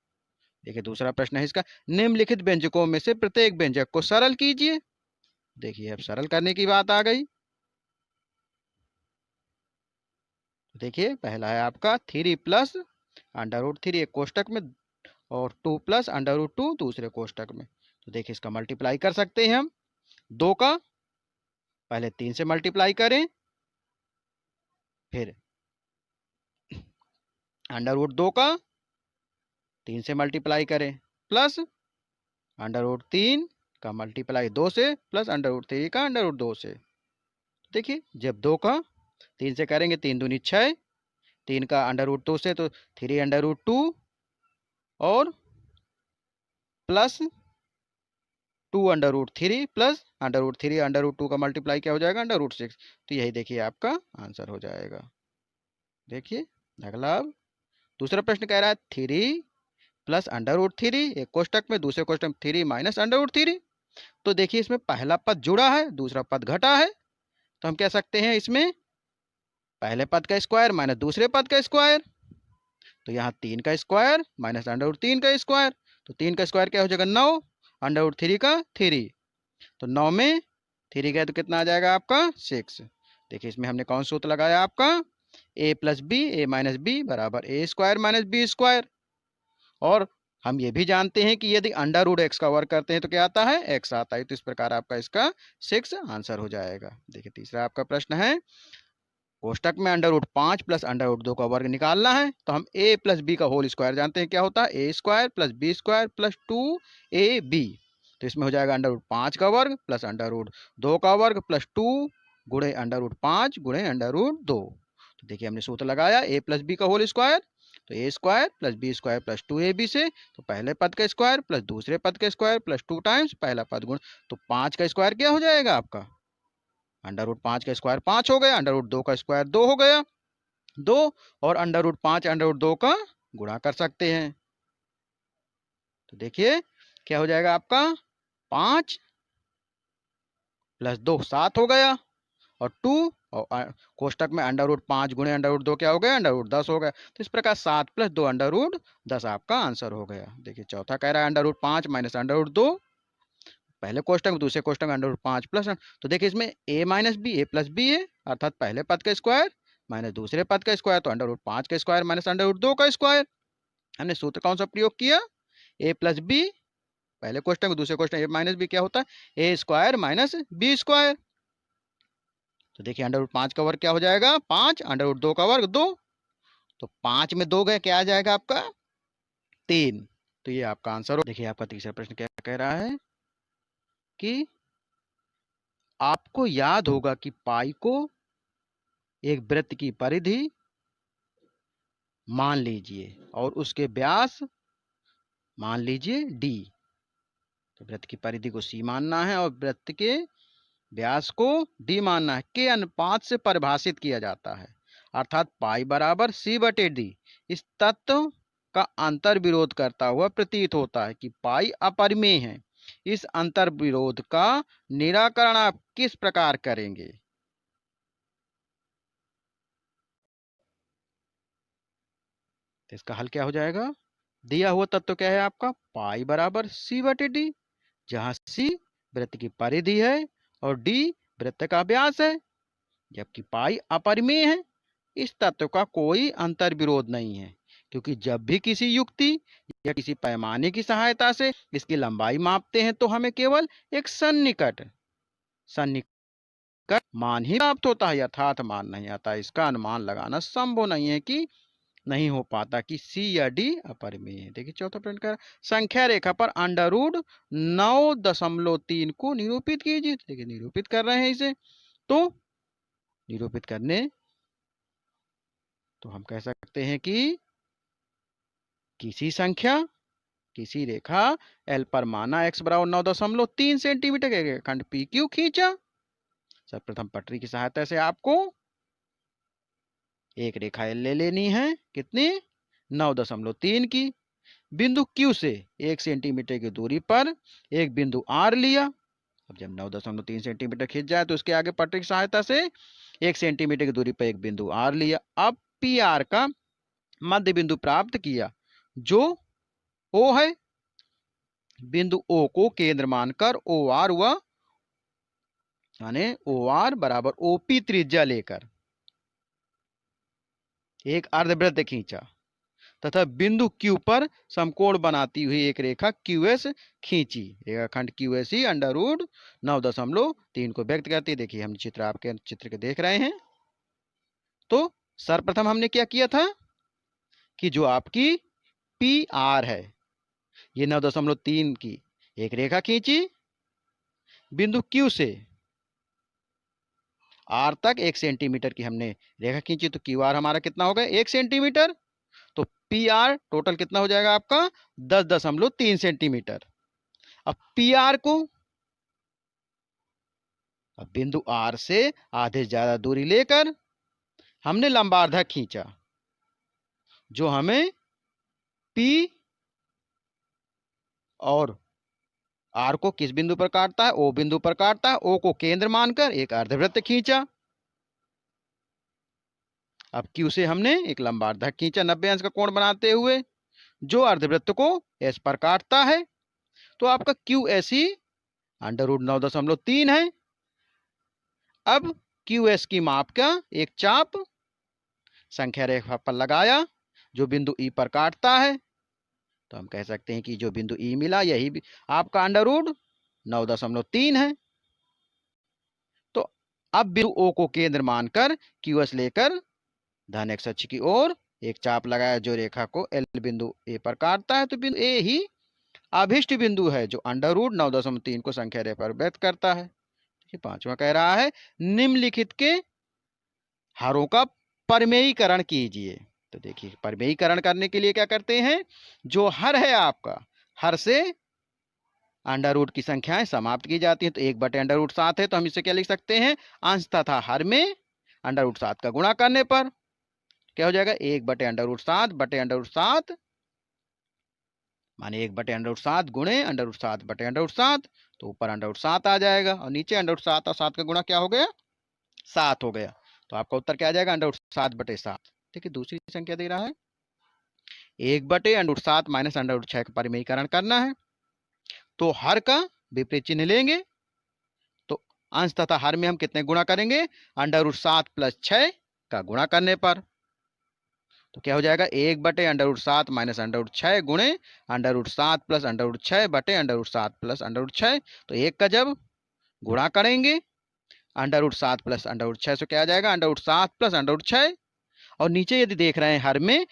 देखिए दूसरा प्रश्न है इसका, निम्नलिखित व्यंजकों में से प्रत्येक व्यंजक को सरल कीजिए। देखिए अब सरल करने की बात आ गई। देखिए पहला है आपका 3 प्लस √3 एक कोष्टक में और 2 प्लस √2 दूसरे कोष्टक में। तो देखिए इसका मल्टीप्लाई कर सकते हैं हम, 2 का पहले 3 से मल्टीप्लाई करें, फिर √2 का 3 से मल्टीप्लाई करें प्लस √3 का मल्टीप्लाई 2 से प्लस √3 का √2 से। देखिए जब 2 का 3 से करेंगे 3 दूनी 6, 3 का √2 से तो 3√2 और प्लस 2√3 प्लस √3 √2 का मल्टीप्लाई क्या हो जाएगा √6। तो यही देखिए आपका आंसर हो जाएगा। देखिए अगला अब दूसरा प्रश्न कह रहा है 3 प्लस √3, एक कोष्टक में, दूसरे कोष्टक में 3 माइनस √3। तो देखिए इसमें पहला पद जुड़ा है, दूसरा पद घटा है, तो हम कह सकते हैं इसमें पहले पद का स्क्वायर माइनस दूसरे पद का स्क्वायर। तो यहाँ 3 का स्क्वायर माइनस √3 का स्क्वायर, तो 3 का स्क्वायर क्या हो जाएगा 9, √3 का 3, तो 9 में 3 गया तो कितना आ जाएगा आपका 6। देखिए इसमें हमने कौन सूत्र लगाया आपका a plus B A minus B बराबर A square minus B square. और हम ये भी जानते हैं कि यदि √x का वर्ग करते हैं तो क्या आता है x आता है। तो इस प्रकार आपका इसका 6 आंसर हो जाएगा। देखिए तीसरा आपका प्रश्न है कोष्टक में √5 प्लस √2 का वर्ग निकालना है। तो हम a प्लस बी का होल स्क्वायर जानते हैं क्या होता है a square plus B square plus 2ab। तो इसमें हो जाएगा √5 का वर्ग प्लस √2 का वर्ग प्लस 2 गुणे √5 गुणे √2। तो देखिए हमने सूत्र लगाया a प्लस बी का होल स्क्वायर, तो a square plus B square plus 2ab से, तो पहले पद का स्क्वायर प्लस दूसरे पद का स्क्वायर प्लस 2 टाइम्स पहला पद गुण, तो 5 का स्क्वायर क्या हो जाएगा आपका √5 का स्क्वायर 5 हो गया, √2 का स्क्वायर 2 हो गया 2, और √5 √2 का गुणा कर सकते हैं। तो देखिए क्या हो जाएगा आपका 5 प्लस 2 7 हो गया, और 2 और कोष्टक में √5 गुणे √2 क्या हो गया √10 हो गया। तो इस प्रकार 7 प्लस 2 √10 आपका आंसर हो गया। देखिए चौथा कह रहा है √5 माइनस √2, पहले कोष्टक में दूसरे कोष्टक में √5 प्लस, तो देखिए इसमें a minus B A plus B है, अर्थात पहले पद का स्क्वायर माइनस दूसरे पद का स्क्वायर, तो √5 का स्क्वायर माइनस √2 का स्क्वायर। हमने सूत्र कौन सा प्रयोग किया a प्लस बी, पहले कोष्टक में दूसरे कोष्टक a माइनस बी क्या होता है a square minus B square. तो देखिए √5 का वर्ग क्या हो जाएगा 5, √2 का वर्ग 2, तो 5 में 2 गए क्या आ जाएगा आपका 3। तो ये आपका आंसर हो। देखिए आपका तीसरा प्रश्न क्या कह रहा है कि आपको याद होगा कि पाई को एक वृत्त की परिधि मान लीजिए और उसके व्यास मान लीजिए d। तो वृत्त की परिधि को c मानना है और वृत्त के व्यास को d मानना है, के अनुपात से परिभाषित किया जाता है, अर्थात पाई बराबर c/d। इस तत्व का अंतर विरोध करता हुआ प्रतीत होता है कि पाई अपरिमेय है। इस अंतर विरोध का निराकरण आप किस प्रकार करेंगे। तो इसका हल क्या हो जाएगा, दिया हुआ तत्व क्या है आपका पाई बराबर c/d, जहां c वृत्त की परिधि है और d वृत्त का व्यास है, जबकि पाई अपरिमेय है। इस तत्व का कोई अंतर विरोध नहीं है, क्योंकि जब भी किसी युक्ति या किसी पैमाने की सहायता से इसकी लंबाई मापते हैं तो हमें केवल एक सन्निकट मान ही प्राप्त होता है, यथार्थ मान नहीं आता। इसका अनुमान लगाना संभव नहीं है कि नहीं हो पाता कि c या d अपरिमेय है। देखिए चौथा प्रश्न का संख्या रेखा पर √9.3 को निरूपित कीजिए। देखिए निरूपित कर रहे हैं इसे, तो निरूपित करने तो हम कह सकते हैं कि किसी संख्या किसी रेखा L पर माना x बराबर 9.3 सेंटीमीटर के खंड PQ खींचा। सर्वप्रथम पटरी की सहायता से आपको एक रेखा L ले लेनी है, कितनी 9.3 की। बिंदु Q से 1 सेंटीमीटर की दूरी पर एक बिंदु R लिया। अब जब 9.3 सेंटीमीटर खींच जाए तो उसके आगे पटरी की सहायता से 1 सेंटीमीटर की दूरी पर एक बिंदु R लिया। अब PR का मध्य बिंदु प्राप्त किया जो O है। बिंदु O को केंद्र मानकर OR हुआ, यानी OR बराबर OP त्रिज्या लेकर एक अर्धवृत्त खींचा तथा बिंदु Q पर समकोण बनाती हुई एक रेखा QS खींची। रेखाखंड QS ही √9.3 को व्यक्त करती है। देखिए हम चित्र आपके चित्र के देख रहे हैं। तो सर्वप्रथम हमने क्या किया था कि जो आपकी पी आर है, ये 9.3 की एक रेखा खींची बिंदु क्यू से आर तक 1 सेंटीमीटर की हमने रेखा खींची, तो क्यू आर हमारा कितना हो गया 1 सेंटीमीटर। तो पी आर टोटल कितना हो जाएगा आपका 10.3 सेंटीमीटर। अब पी आर को अब बिंदु आर से आधे से ज्यादा दूरी लेकर हमने लंबार्धक खींचा जो हमें पी और आर को किस बिंदु पर काटता है, ओ बिंदु पर काटता है। ओ को केंद्र मानकर एक अर्धवृत्त खींचा। अब क्यू से हमने एक लंबार्धक खींचा 90 अंश का कोण बनाते हुए जो अर्धवृत्त को एस पर काटता है। तो आपका क्यू एस ही √9.3 है। अब क्यू एस की माप का एक चाप संख्या रेखा पर लगाया जो बिंदु ई पर काटता है, तो हम कह सकते हैं कि जो बिंदु ई मिला यही भी आपका √9.3 है। तो अब बिंदु ओ को केंद्र मानकर क्यू एस लेकर धन एक्स अक्ष की ओर एक चाप लगाया जो रेखा को एल बिंदु ए पर काटता है। तो बिंदु ए ही अभिष्ट बिंदु है जो √9.3 को संख्या रेखा पर व्यक्त करता है। पांचवा कह रहा है निम्नलिखित के हरों का परमेयीकरण कीजिए। तो देखिए परमेयीकरण करने के लिए क्या करते हैं, जो हर है आपका हर से अंडर रूट की संख्याएं समाप्त की जाती हैं। तो 1/√7 है तो हम इसे क्या लिख सकते हैं, अंश तथा हर में √7 का गुणा करने पर क्या हो जाएगा 1/√7 माने 1/√7 गुणे √7/√7। तो ऊपर √7 आ जाएगा और नीचे √7 और 7 का गुणा क्या हो गया 7 हो गया। तो आपका उत्तर क्या आ जाएगा √7/7। देखिए दूसरी संख्या दे रहा है 1/√7 माइनस √6 का परिमेयीकरण करना है। तो हर का विपरीत चिन्ह लेंगे। तो अंश तथा हर में हम कितने गुणा करेंगे √7 + 6 का गुणा करने पर तो क्या हो जाएगा 1/√7 माइनस √6 गुणे √7 + √6 बटे √7 + √6। तो एक का जब गुणा करेंगे √7 + √6 से क्या आ जाएगा √7 + √6। और नीचे यदि देख रहे हैं हर में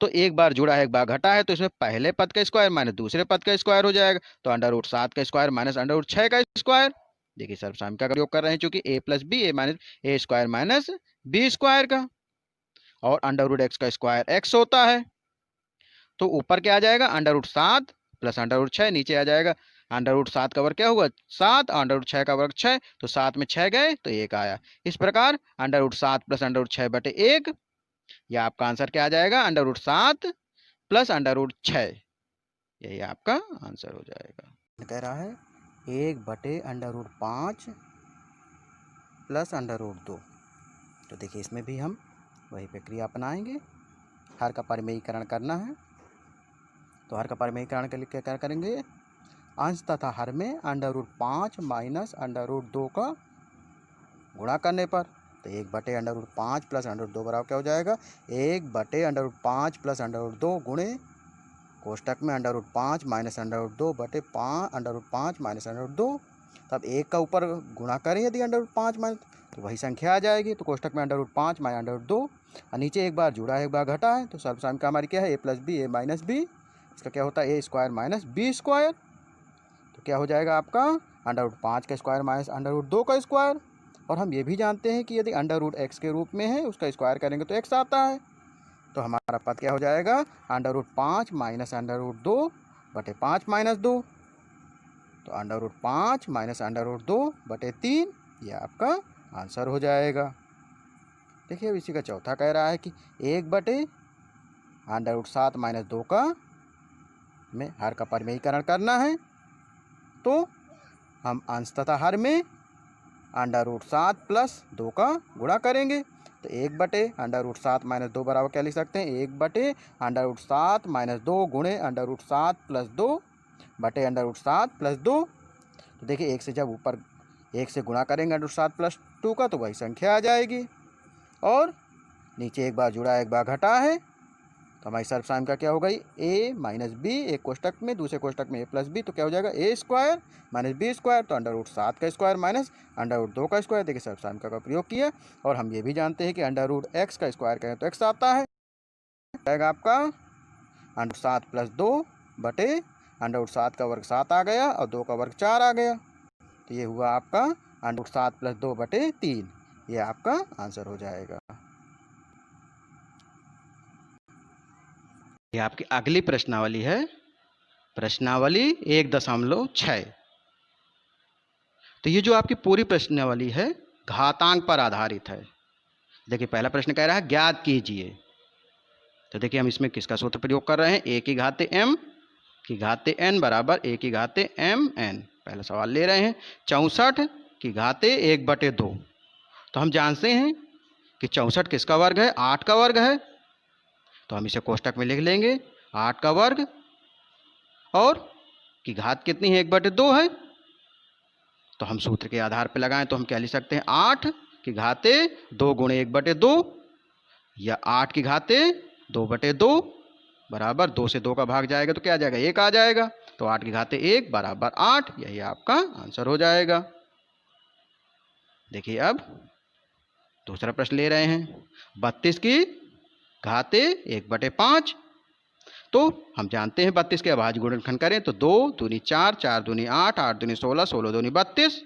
तो एक बार जुड़ा है एक बार घटा है, तो इसमें पहले पद का स्क्वायर माइनस दूसरे पद का स्क्वायर हो जाएगा। तो √7 का स्क्वायर माइनस √6 का स्क्वायर। देखिए सर्वसाधारण का उपयोग कर रहे हैं चूंकि a + b a square minus b square का और √x का स्क्वायर x होता है। तो ऊपर क्या आ जाएगा √7 + √6, नीचे आ जाएगा √7 का वर्ग क्या होगा 7 √6 का वर्ग 6। तो 7 में 6 गए तो 1 आया। इस प्रकार √7 + √6 बटे 1 या आपका आंसर क्या आ जाएगा √7 + √6। यही आपका आंसर हो जाएगा। कह रहा है 1/√5 + √2। तो देखिए इसमें भी हम वही प्रक्रिया अपनाएंगे। हर का परिमेयीकरण करना है। तो हर का परिमेयीकरण के लिए क्या करेंगे अंश तथा हर में √5 माइनस √2 का गुणा करने पर तो 1/√5 + √2 बराबर क्या हो जाएगा 1/√5 + √2 गुणे कोष्टक में √5 माइनस √2 बटे √5 माइनस √2। तब एक का ऊपर गुणा करें यदि √5 माइनस तो वही संख्या आ जाएगी। तो कोष्टक में √5 माइनस √2 और नीचे एक बार जुड़ा है एक बार घटा है। तो सर्वसाधारण का हमारी क्या है a + b इसका क्या होता है a square minus b square. तो क्या हो जाएगा आपका √5 का स्क्वायर माइनस √2 का स्क्वायर। और हम ये भी जानते हैं कि यदि √x के रूप में है उसका स्क्वायर करेंगे तो x आता है। तो हमारा पद क्या हो जाएगा √5 माइनस √2 बटे 5 माइनस 2। तो √5 माइनस √2 बटे 3 ये आपका आंसर हो जाएगा। देखिए अब इसी का चौथा कह रहा है कि 1/√7 माइनस 2 का में हर का परिमेयीकरण करना है। तो हम अंश तथा हर में √7 + 2 का गुणा करेंगे। तो 1/√7 माइनस 2 बराबर क्या लिख सकते हैं 1/√7 माइनस 2 गुणे √7 + 2 बटे √7 + 2। तो देखिए एक से जब ऊपर एक से गुणा करेंगे √7 + 2 का तो वही संख्या आ जाएगी। और नीचे एक बार जुड़ा एक बार घटा है तो हमारी सर्वसाधारण का क्या होगा a माइनस b एक कोष्टक में दूसरे कोष्टक में a + b। तो क्या हो जाएगा a square minus b square. तो √7 का स्क्वायर माइनस √2 का स्क्वायर। देखिए सर्वसाधारण का प्रयोग किया। और हम ये भी जानते हैं कि √x का स्क्वायर करें तो x आता है। जाएगा आपका अंडर 7 प्लस 2 बटे अंडर 7 का वर्ग 7 आ गया और 2 का वर्ग 4 आ गया। तो ये हुआ आपका अंडर 7 प्लस 2 बटे 3। ये आपका आंसर हो जाएगा। ये आपकी अगली प्रश्नावली है, प्रश्नावली 1.6। तो ये जो आपकी पूरी प्रश्नावली है घातांक पर आधारित है। देखिए पहला प्रश्न कह रहा है ज्ञात कीजिए। तो देखिए हम इसमें किसका सूत्र प्रयोग कर रहे हैं, a की घाते m की घाते n बराबर a की घाते mn। पहला सवाल ले रहे हैं 64 की घाते 1/2। तो हम जानते हैं कि 64 किसका वर्ग है, 8 का वर्ग है। तो हम इसे कोष्टक में लिख लेंगे 8 का वर्ग और की घात कितनी है, 1/2 है। तो हम सूत्र के आधार पर लगाएं तो हम क्या लिख सकते हैं, 8 की घाते 2 गुणे 1/2 या 8 की घाते 2/2 बराबर 2 से 2 का भाग जाएगा तो क्या आ जाएगा, 1 आ जाएगा। तो 8 की घाते 1 बराबर 8, यही आपका आंसर हो जाएगा। देखिए अब दूसरा प्रश्न ले रहे हैं 32 की घाते 1/5। तो हम जानते हैं 32 के अभाज्य गुणनखंड करें तो 2 दूनी 4, 4 दूनी 8, 8 दूनी 16, 16 दूनी 32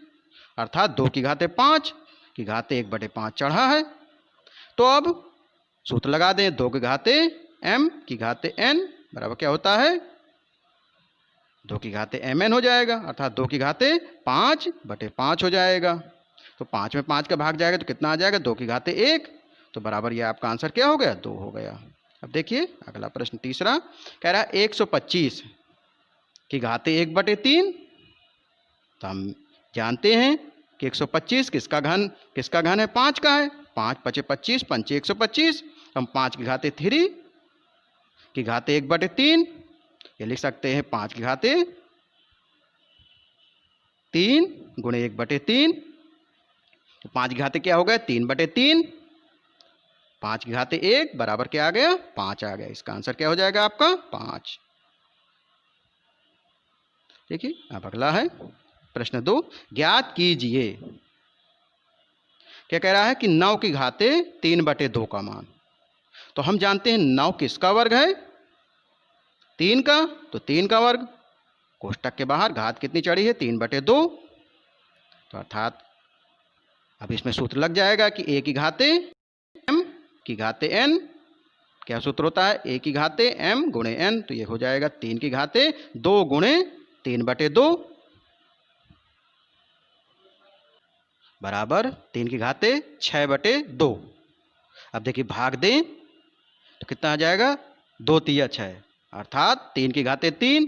अर्थात 2 की घाते 5 की घाते 1/5 चढ़ा है। तो अब सूत्र लगा दें, 2 की घाते m की घाते n बराबर क्या होता है, 2 की घाते mn हो जाएगा अर्थात 2 की घाते 5/5 हो जाएगा। तो 5 में 5 का भाग जाएगा तो कितना आ जाएगा, 2 की घाते 1। तो बराबर ये आपका आंसर क्या हो गया, 2 हो गया। अब देखिए अगला प्रश्न तीसरा कह रहा है 125 की घाते 1/3। तो हम जानते हैं कि 125 किसका घन है, 5 का है। 5 5 25 5 125। हम 5 की घाते 3 की घाते 1/3 ये लिख सकते हैं 5 की घाते 3 गुणे 1/3। तो 5 की घाते क्या हो गया, 3/3। 5 की घाते 1 बराबर क्या आ गया, 5 आ गया। इसका आंसर क्या हो जाएगा आपका, 5। देखिए अब अगला है प्रश्न 2, ज्ञात कीजिए। क्या कह रहा है कि 9 की घाते 3/2 का मान। तो हम जानते हैं 9 किसका वर्ग है, 3 का। तो 3 का वर्ग कोष्टक के बाहर घात कितनी चढ़ी है, 3/2। तो अर्थात अब इसमें सूत्र लग जाएगा कि a की घाते m की घाते n, क्या सूत्र होता है, a की घाते m गुणे n। तो ये हो जाएगा 3 की घाते 2 गुणे 3/2 बराबर 3 की घाते 6/2। अब देखिए भाग दें तो कितना आ जाएगा, 2 तिया 6 अर्थात 3 की घाते 3।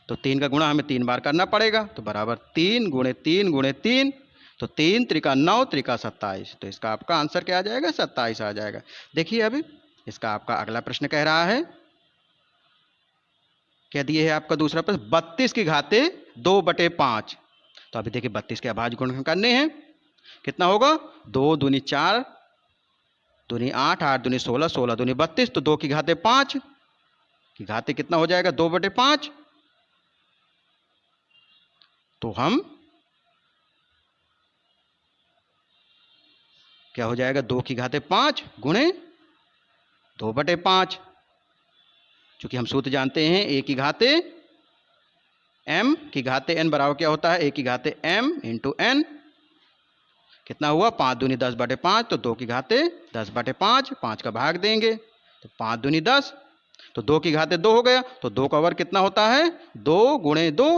तो 3 का गुणा हमें 3 बार करना पड़ेगा। तो बराबर 3 गुणे 3 गुणे 3। तो 3 त्रिका 9 त्रिका 27। तो इसका आपका आंसर क्या आ जाएगा, 27 आ जाएगा। देखिए अब इसका आपका अगला प्रश्न कह रहा है, क्या दिए है आपका दूसरा प्रश्न, 32 की घाते 2/5। तो अभी देखिए 32 के अभाज्य गुणन करने हैं। कितना होगा, 2 दूनी 4 दूनी 8, 8 दूनी 16, 16 दूनी 32। तो 2 की घाते 5 की घाते कितना हो जाएगा, 2/5। तो हम क्या हो जाएगा, 2 की घाते 5 गुणे 2/5। चूंकि हम सूत्र जानते हैं a की घाते m की घाते n बराबर क्या होता है, a की घाते m इंटू n। कितना हुआ, 5 दूनी 10/5। तो 2 की घाते 10/5, 5 का भाग देंगे तो 5 दूनी 10। तो 2 की घाते 2 हो गया। तो 2 का वर्ग कितना होता है, 2 गुणे 2,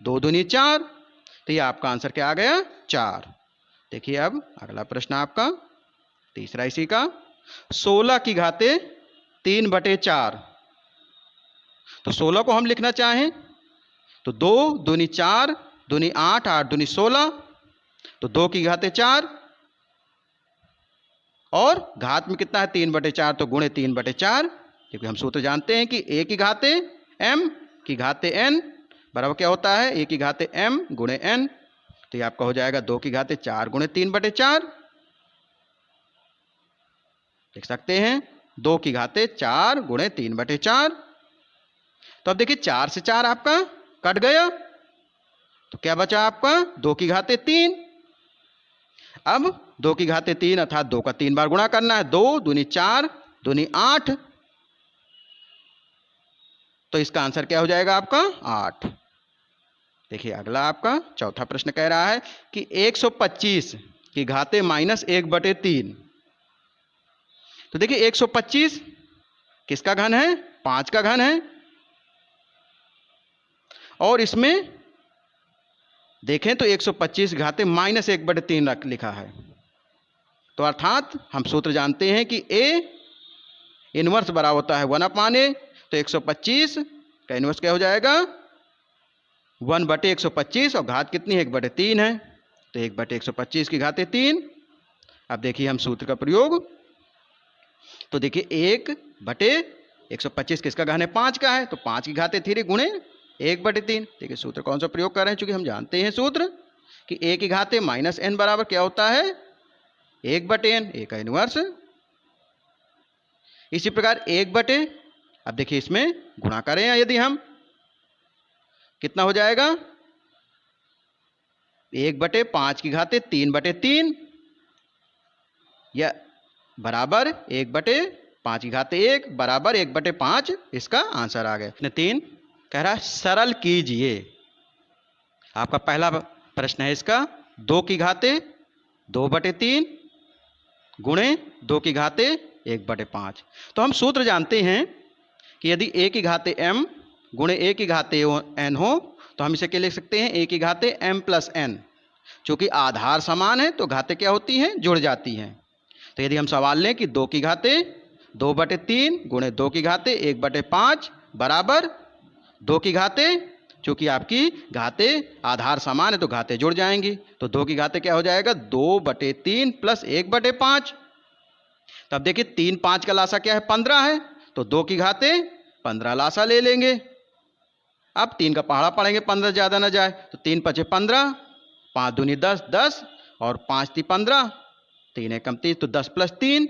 2 दूनी 4। तो ये आपका आंसर क्या आ गया, 4। देखिए अब अगला प्रश्न आपका तीसरा इसी का, 16 की घाते 3/4। तो 16 को हम लिखना चाहें तो 2 दूनी 4 दूनी 8, 8 दूनी 16। तो 2 की घाते 4 और घात में कितना है, 3/4। तो गुणे 3/4, क्योंकि हम सूत्र जानते हैं कि a की घाते m की घाते n बराबर क्या होता है, a की घाते m गुणे n। तो ये आपका हो जाएगा 2 की घाते 4 गुणे 3/4। लिख सकते हैं 2 की घाते 4 गुणे 3/4। तो अब देखिए 4 से 4 आपका कट गया। तो क्या बचा आपका, 2 की घाते 3। अब 2 की घाते 3 अर्थात 2 का 3 बार गुणा करना है। 2 दूनी 4 दूनी 8 तो इसका आंसर क्या हो जाएगा आपका 8। देखिए अगला आपका चौथा प्रश्न कह रहा है कि 125 की घाते -1/3। तो देखिए 125 किसका घन है? 5 का घन है। और इसमें देखें तो 125 घाते -1/3 लिखा है। तो अर्थात हम सूत्र जानते हैं कि a इनवर्स बराबर होता है 1/a। तो 125 का इनवर्स क्या हो जाएगा? 1/125 और घात कितनी है? 1/3 है। तो 1/125 की घाते 3। अब देखिए हम सूत्र का प्रयोग, तो देखिए 1/125 किसका घन है? 5 का है। तो 5 की घाते 3 गुणे 1/3। देखिए सूत्र कौन सा प्रयोग कर रहे हैं? चूंकि हम जानते हैं सूत्र कि a की घाते -n बराबर क्या होता है? 1/n, a का इनवर्स। इसी प्रकार 1/, अब देखिए इसमें गुणा करें यदि हम, कितना हो जाएगा? 1/5 की घाते 3/3 या बराबर 1/5 की घाते 1 बराबर 1/5। इसका आंसर आ गया। 3 कह रहा है सरल कीजिए। आपका पहला प्रश्न है इसका 2 की घाते 2/3 गुणे 2 की घाते 1/5। तो हम सूत्र जानते हैं कि यदि a की घाते m गुणे a की घाते n हो तो हम इसे क्या लिख सकते हैं? a की घाते m प्लस n। चूंकि आधार समान है तो घाते क्या होती हैं? जुड़ जाती हैं। तो यदि हम सवाल लें कि 2 की घाते 2/3 गुणे 2 की घाते 1/5 बराबर 2 की घाते, चूंकि आपकी घाते आधार समान है तो घाते जुड़ जाएंगी। तो 2 की घाते क्या हो जाएगा? 2/3 प्लस 1/5। तब देखिए 3 5 का लासा क्या है? 15 है। तो 2 की घाते 15 लासा ले लेंगे। अब 3 का पहाड़ा पढ़ेंगे, 15 ज़्यादा ना जाए। तो 3 5 15, 5 दूनी 10 10 और 5 3 15, 3 एकम 30। तो 10 +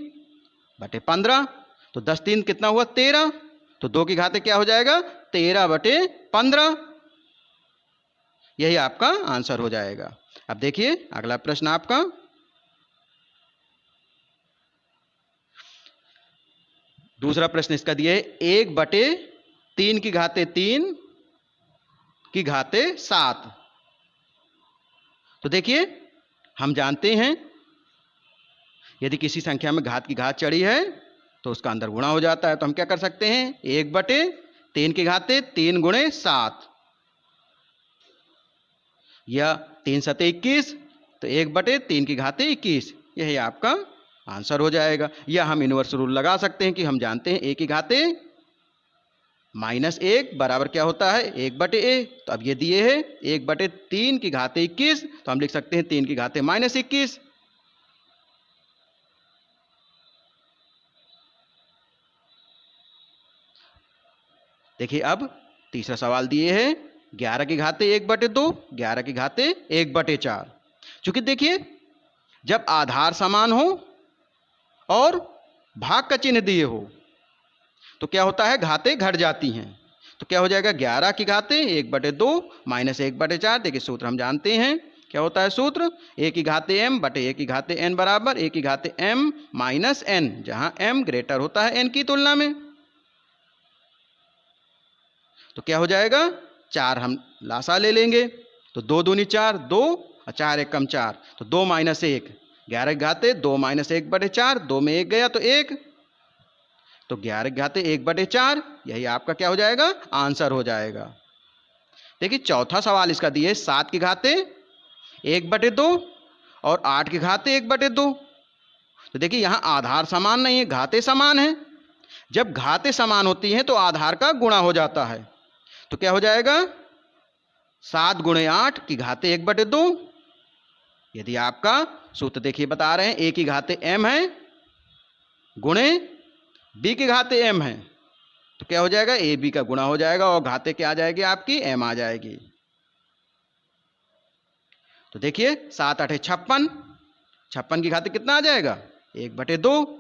3/15। तो 10 3 कितना हुआ? 13। तो 2 की घाते क्या हो जाएगा? 13/15। यही आपका आंसर हो जाएगा। अब देखिए अगला प्रश्न आपका, दूसरा प्रश्न इसका दिया है 1/3 की घाते 3 की घाते 7। तो देखिए हम जानते हैं यदि किसी संख्या में घात की घात चढ़ी है तो उसका अंदर गुणा हो जाता है। तो हम क्या कर सकते हैं? 1/3 की घाते 3 गुणे 7 या 3 सते 21। तो 1/3 की घाते 21, यही आपका आंसर हो जाएगा। या हम इनवर्स रूल लगा सकते हैं कि हम जानते हैं a की घाते -1 बराबर क्या होता है? 1/a। तो अब ये दिए है 1/3 की घाते 21, तो हम लिख सकते हैं 3 की घाते -21। देखिए अब तीसरा सवाल दिए है 11 की घाते 1/2, 11 की घाते 1/4। चूंकि देखिए जब आधार समान हो और भाग का चिन्ह दिए हो तो क्या होता है? घाते घट जाती हैं। तो क्या हो जाएगा? 11 की घाते 1/2 माइनस 1/4। देखिए सूत्र हम जानते हैं, क्या होता है सूत्र? a की घाते m बटे a की घाते n बराबर a की घाते m माइनस n, जहां m ग्रेटर होता है n की तुलना में। तो क्या हो जाएगा? 4 हम लासा ले लेंगे। तो 2 दूनी 4, 2 और 4 एकम 4। तो 2 - 1, 11 की घाते 2 - 1/4, 2 में 1 गया तो 1। तो 11 की घाते 1/4, यही आपका क्या हो जाएगा? आंसर हो जाएगा। देखिए चौथा सवाल इसका दिए 7 की घाते 1/2 और 8 की घाते 1/2। तो देखिए यहां आधार समान नहीं है, घाते समान है। जब घाते समान होती हैं तो आधार का गुणा हो जाता है। तो क्या हो जाएगा? 7 गुणे 8 की घाते 1/2। यदि आपका सूत्र देखिए बता रहे हैं a की घाते m है गुणे b की घाते m है, तो क्या हो जाएगा? a b का गुणा हो जाएगा और घाते क्या आ जाएगी? आपकी m आ जाएगी। तो देखिए 7 8 56, 56 की घाते कितना आ जाएगा? 1/2।